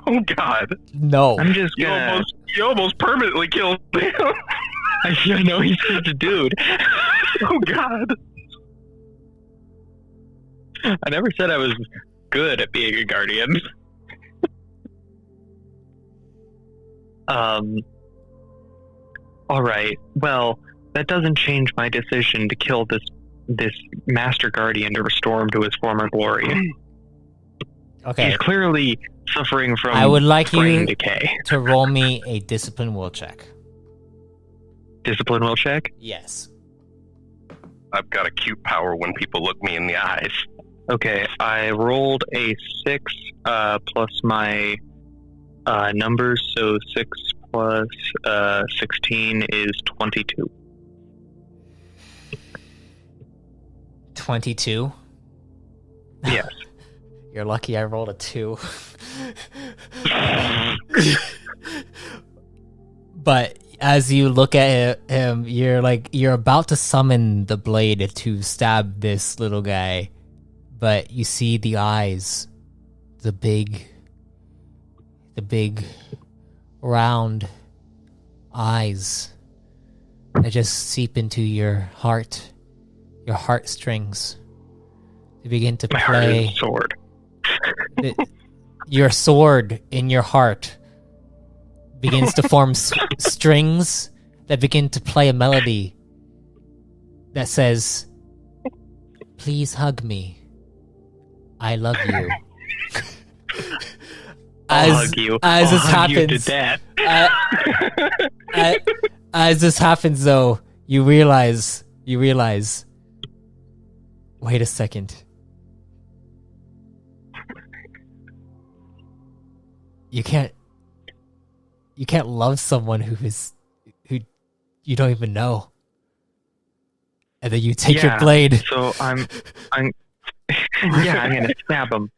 Oh God! No. I'm just You gonna. almost permanently killed him. I know he's such a dude. Oh God! I never said I was good at being a guardian. Alright, well, that doesn't change my decision to kill this Master Guardian to restore him to his former glory. Okay. He's clearly suffering from I would like brain you decay. to roll me a discipline will check. Discipline will check? Yes. I've got a cute power when people look me in the eyes. Okay, I rolled a 6 plus my numbers, so 6 plus 16 is 22. 22. Yes. You're lucky I rolled a 2. But as you look at him, you're about to summon the blade to stab this little guy, but you see the eyes, the big round eyes that just seep into your heartstrings. They begin to My heart play. is a sword. Your sword in your heart begins to form strings that begin to play a melody that says, "Please hug me. I love you." I'll hug you. As I'll this hug you happens, to death. as this happens, though, you realize. Wait a second. You can't love someone who you don't even know. And then you take your blade. So I'm gonna stab him.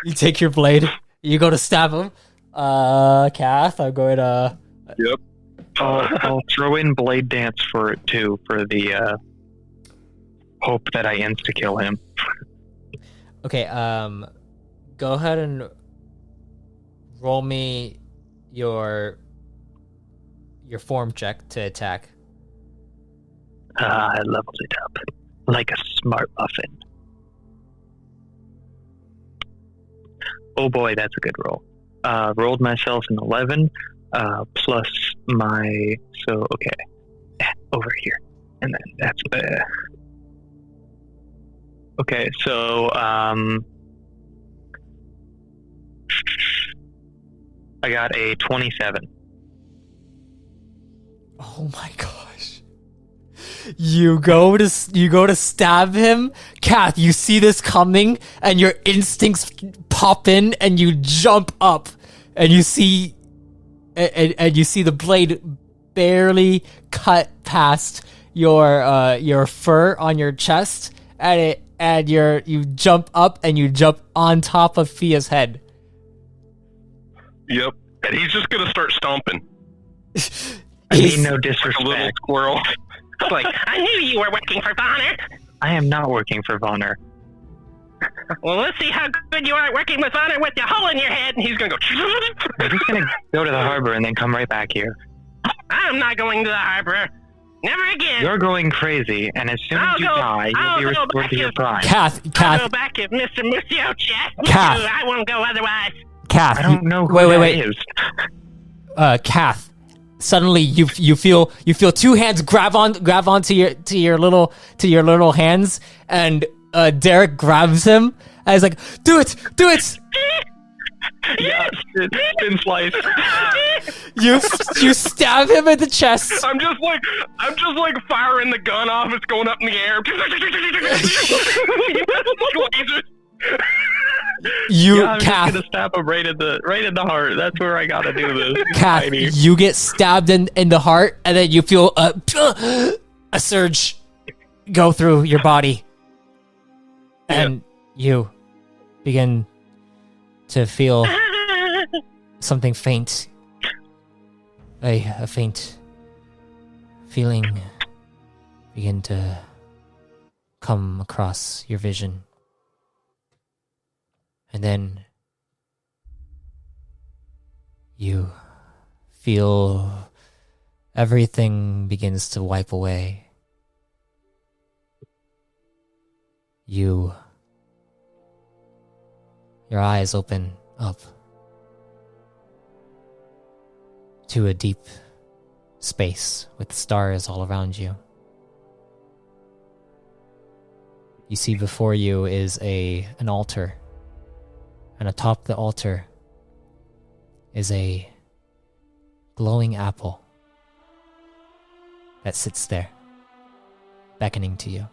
You take your blade. You go to stab him. Kath, I'm going to. Yep. I'll throw in blade dance for it too, for the hope that I insta kill him. Okay. Go ahead and roll me your form check to attack. I leveled it up like a smart muffin. Oh boy, that's a good roll. Rolled myself an 11 plus my over here, and then that's okay. So I got a 27. Oh my gosh. You go to stab him. Kath, you see this coming and your instincts pop in and you jump up and you see the blade barely cut past your fur on your chest and and you jump up and you jump on top of Fia's head. Yep. And he's just gonna start stomping. I mean, no Like a little disrespect. squirrel. Like, I knew you were working for Bonner. I am not working for Vonner. Well, let's see how good you are at working with Bonner with the hole in your head. And he's gonna go. I'm just gonna go to the harbor and then come right back here. I'm not going to the harbor. Never again. You're going crazy, and as soon I'll as you go- die, I'll you'll be go restored back to your and- prime. Kath, I'll go back if Mr. Musio checks. Kath. I won't go otherwise. Kath. I don't know who wait. that is. Kath. Suddenly, you feel two hands grab onto your little hands, and Derrik grabs him and he's like, "Do it!" Yeah, spin slice. You stab him in the chest. I'm just like firing the gun off. It's going up in the air. I'm Kath, just gonna stab him right in the heart. That's where I gotta do this. Kath, Tiny. you get stabbed in the heart, and then you feel a surge go through your body, and you begin to feel something faint, a faint feeling begin to come across your vision. And then you feel everything begins to wipe away. Your eyes open up to a deep space with stars all around you. You see before you is an altar. And atop the altar is a glowing apple that sits there, beckoning to you.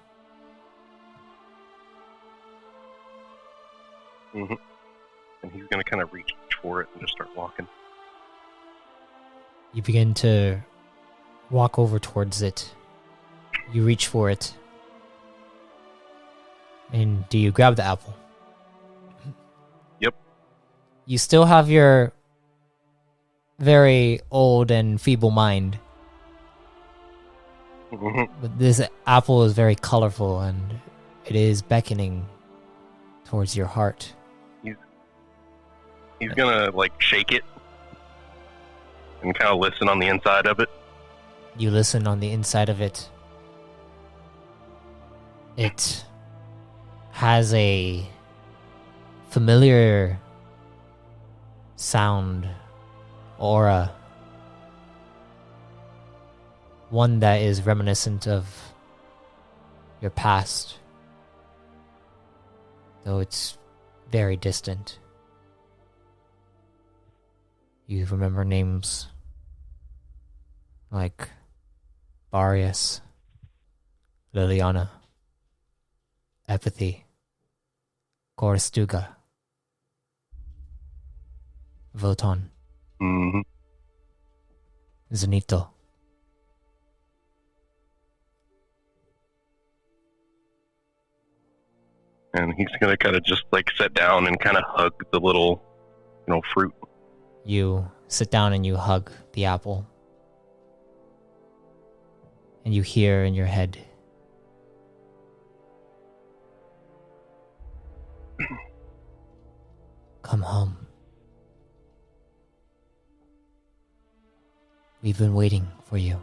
Mm-hmm. And he's gonna kind of reach for it and just start walking. You begin to walk over towards it. You reach for it. And do you grab the apple? Yep. You still have your very old and feeble mind. Mm-hmm. But this apple is very colorful and it is beckoning towards your heart. He's gonna like shake it and kind of listen on the inside of it. You listen on the inside of it. It has a familiar sound, aura, one that is reminiscent of your past, though it's very distant. You remember names like Barius, Liliana, Epathy, Koristuga, Voton, Mm-hmm. Zenito. And he's gonna kind of just like sit down and kind of hug the little, fruit. You sit down and you hug the apple. And you hear in your head, "Come home. We've been waiting for you."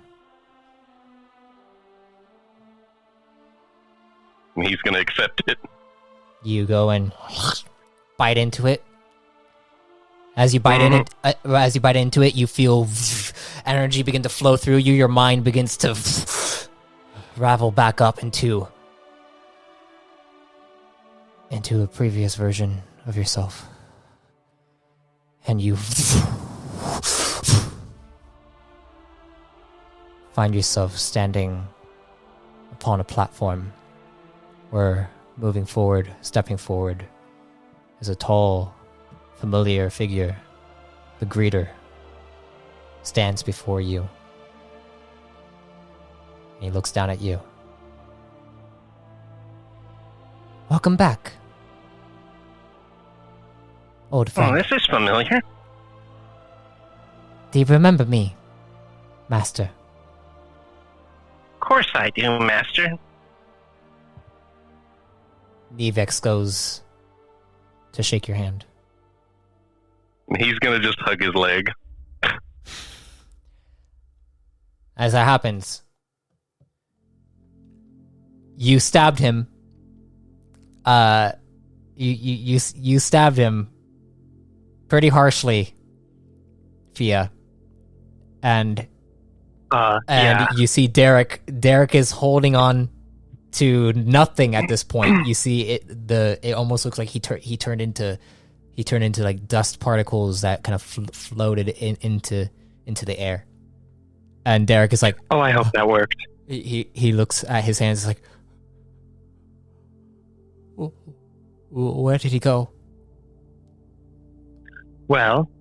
And he's gonna accept it. You go and bite into it. As you bite into it, you feel energy begin to flow through you. Your mind begins to ravel back up into a previous version of yourself. And you find yourself standing upon a platform where stepping forward, is a tall, familiar figure. The greeter stands before you. And he looks down at you. Welcome back. Old Oh, friend. this is familiar. Do you remember me, Master? Of course I do, Master. Nevex goes to shake your hand. He's gonna just hug his leg. As that happens, you stabbed him. You stabbed him pretty harshly, Fia, and yeah. you see Derrik. Derrik is holding on to nothing at this point. You see it. It almost looks like he turned into like dust particles that kind of floated into the air. And Derrik is like, Oh, I hope that worked. he looks at his hands, like, where did he go? Well,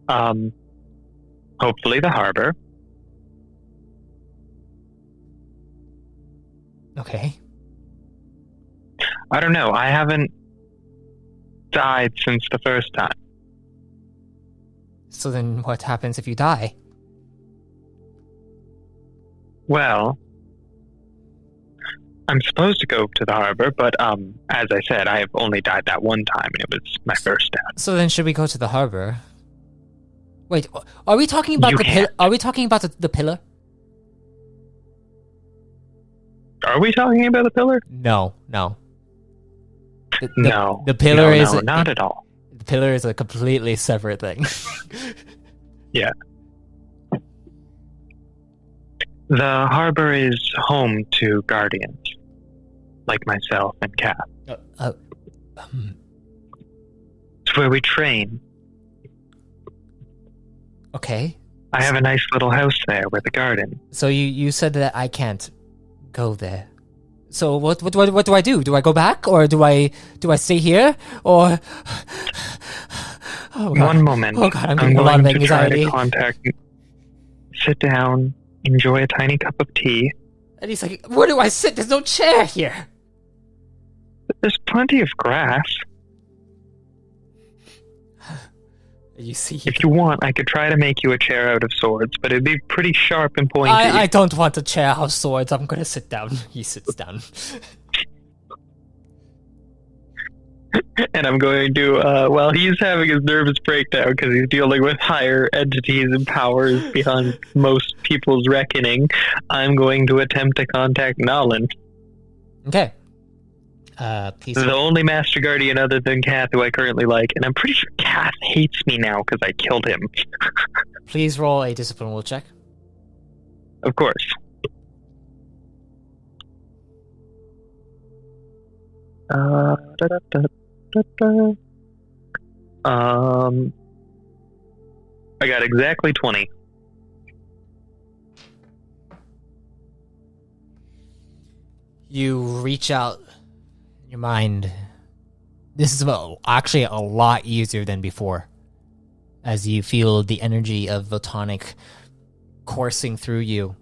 hopefully the harbor. Okay. I don't know. I haven't died since the first time. So then what happens if you die? Well, I'm supposed to go to the harbor, but as I said, I have only died that one time, and it was my first death. So then should we go to the harbor? Wait, are we talking about You the pillar? can't. Are we talking about the pillar? Are we talking about the pillar? No. No. The pillar is no, not at all. The pillar is a completely separate thing. Yeah. The harbor is home to guardians, like myself and Kath. It's where we train. Okay. I have a nice little house there with a garden. So you said that I can't go there. So what do I do? Do I go back, or do I stay here, or? Oh, God. One moment. Oh, God, I'm I'm getting a lot of going to try anxiety. to contact you. Sit down, enjoy a tiny cup of tea. And he's like, "Where do I sit? There's no chair here." There's plenty of grass. You see, If you want, I could try to make you a chair out of swords, but it'd be pretty sharp and pointy. I don't want a chair of swords. I'm gonna sit down. He sits down. And I'm going to, while he's having his nervous breakdown because he's dealing with higher entities and powers beyond most people's reckoning, I'm going to attempt to contact Nolan. Okay. Please. The only Master Guardian other than Kath who I currently like, and I'm pretty sure Kath hates me now because I killed him. Please roll a discipline will check. Of course. I got exactly 20. You reach out in your mind. This is actually a lot easier than before, as you feel the energy of Photonic coursing through you,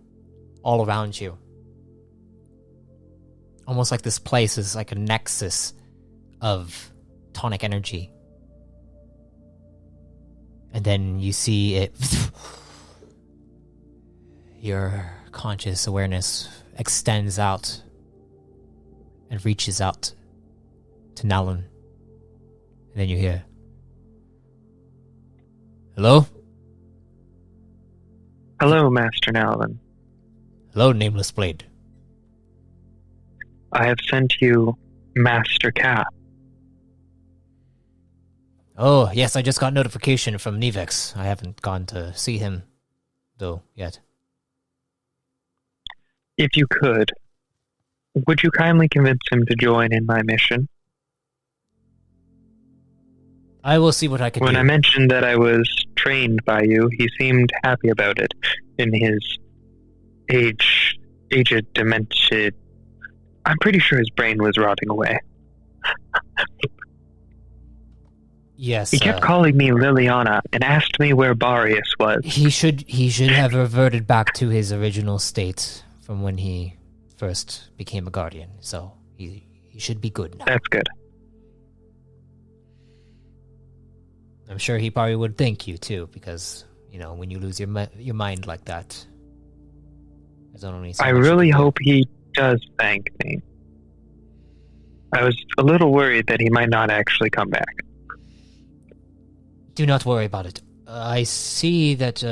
all around you. Almost like this place is like a nexus of tonic energy. And then you see it. Your conscious awareness extends out and reaches out to Nalan. And then you hear, "Hello? Hello, Master Nalan. Hello, Nameless Blade. I have sent you Master Kath. Oh, yes, I just got notification from Nevex. I haven't gone to see him, though, yet. If you could, would you kindly convince him to join in my mission? I will see what I can When do. I mentioned that I was trained by you, he seemed happy about it in his aged dementia. I'm pretty sure his brain was rotting away. Yes, He kept calling me Liliana and asked me where Barius was. he should have reverted back to his original state from when he first became a guardian. So he should be good now. That's good. I'm sure he probably would thank you too, because when you lose your mind like that, there's only so I much you really can do. hope he does thank me. I was a little worried that he might not actually come back. Do not worry about it. I see that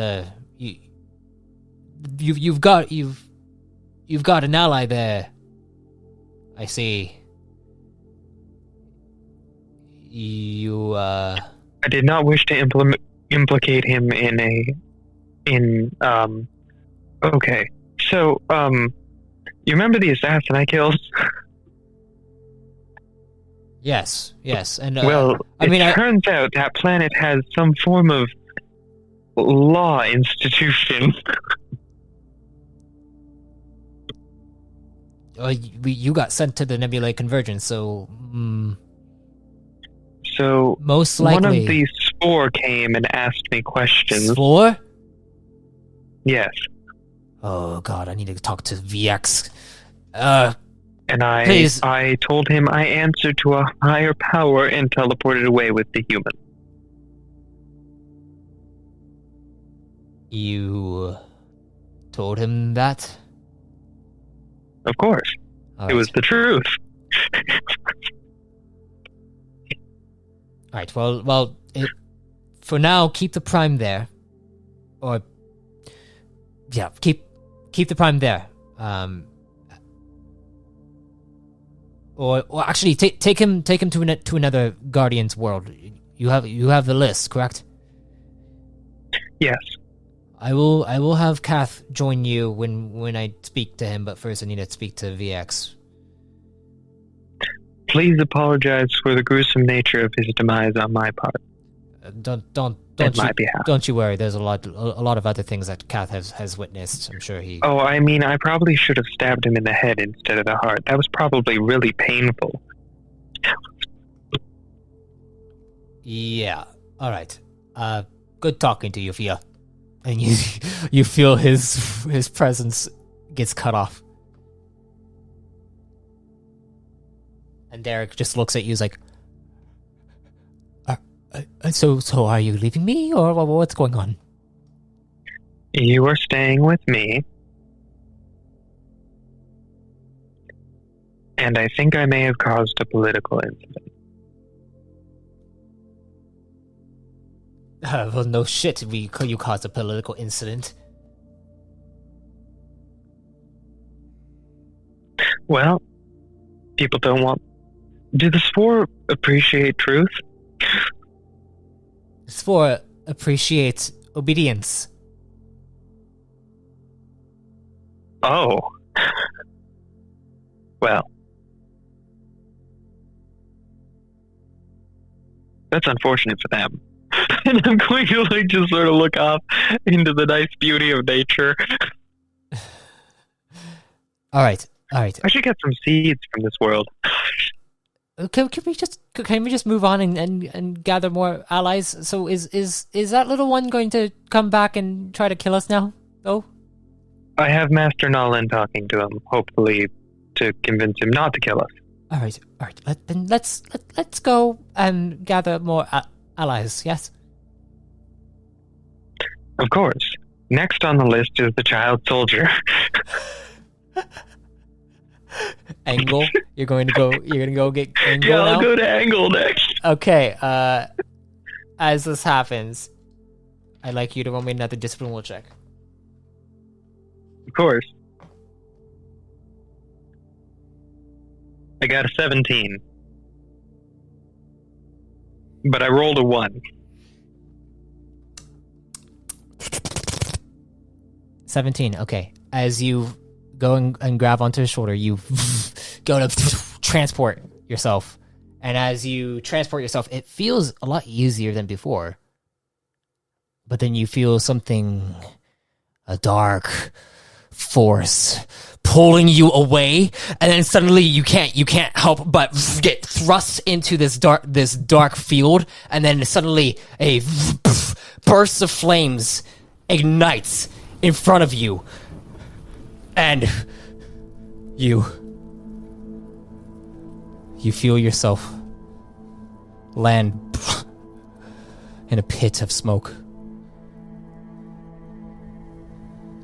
you've got an ally there. I see. You I did not wish to implicate him okay. So, you remember the assassin I killed? Yes, and it turns out that planet has some form of law institution. You got sent to the Nebulae Convergence, so So most likely one of the spore came and asked me questions. Spore? Yes. Oh God, I need to talk to VX. And please. I told him I answered to a higher power and teleported away with the human. You told him that? Of course. All it was the truth. Alright, well, for now, keep the Prime there. Or, yeah, keep the Prime there. Or actually, take him to another Guardian's world. You have the list, correct? Yes. I will have Kath join you when I speak to him, but first I need to speak to VX. Please apologize for the gruesome nature of his demise on my part. Don't you worry. There's a lot of other things that Kath has witnessed. I'm sure he. Oh, I mean, I probably should have stabbed him in the head instead of the heart. That was probably really painful. Yeah. All right. Good talking to you, Fia. And you feel his presence gets cut off. And Derrik just looks at you, he's like, so are you leaving me, or what's going on? You are staying with me. And I think I may have caused a political incident. Well, no shit, you caused a political incident. Well, people don't want... Do the spore appreciate truth? The spore appreciates obedience. Oh. Well. That's unfortunate for them. And I'm going to just sort of look off into the nice beauty of nature. All right. I should get some seeds from this world. Can we just move on and gather more allies? So is that little one going to come back and try to kill us now? Oh, I have Master Nolan talking to him, hopefully to convince him not to kill us. All right. Let's go and gather more allies. Yes. Of course. Next on the list is the child soldier. Angle? You're gonna go get Angle Yeah, now? I'll go to Angle next. Okay, as this happens, I'd like you to roll me another discipline check. Of course. I got a 17. But I rolled a 1. 17, okay. As you go and grab onto his shoulder, you go to transport yourself. And as you transport yourself, it feels a lot easier than before. But then you feel something, a dark force pulling you away, and then suddenly you can't help but get thrust into this dark field, and then suddenly a burst of flames ignites in front of you, and you feel yourself land in a pit of smoke.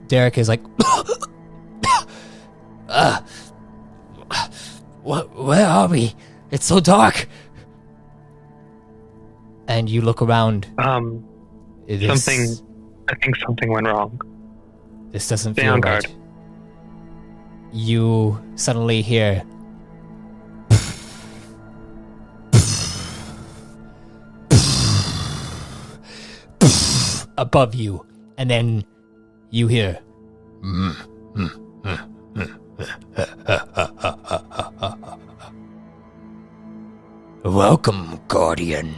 Derrik is like, where are we? It's so dark. And you look around. I think something went wrong. This doesn't Stay feel on right. guard. You suddenly hear above you, and then you hear welcome, Guardian,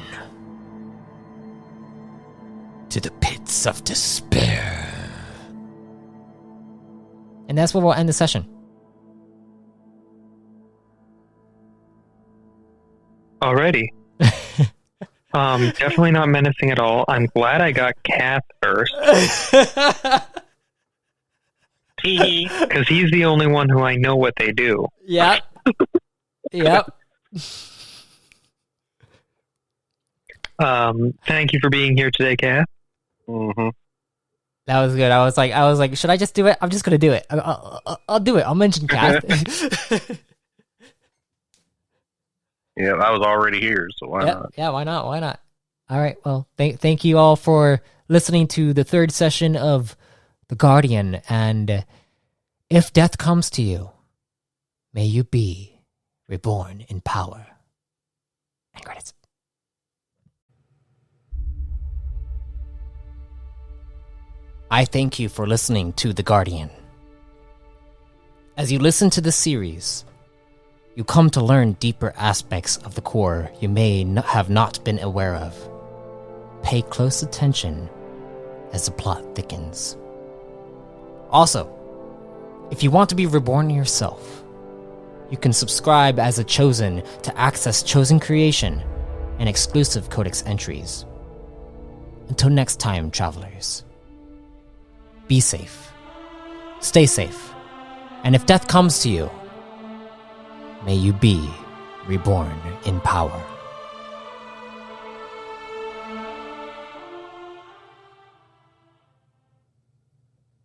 to the pits of despair. And that's where we'll end the session. Alrighty. Definitely not menacing at all. I'm glad I got Kath first, Tee. because he's the only one who I know what they do. Yep. Yep. Thank you for being here today, Kath. Mm-hmm. That was good. I was like, should I just do it? I'm just gonna do it. I'll do it. I'll mention Kath. Yeah, I was already here, so why not? Yeah, why not? Why not? All right. Well, thank you all for listening to the third session of The Guardian. And if death comes to you, may you be reborn in power. End credits. I thank you for listening to The Guardian. As you listen to the series, you come to learn deeper aspects of the core you may have not been aware of. Pay close attention as the plot thickens. Also, if you want to be reborn yourself, you can subscribe as a Chosen to access Chosen creation and exclusive Codex entries. Until next time, travelers, be safe, stay safe, and if death comes to you, may you be reborn in power.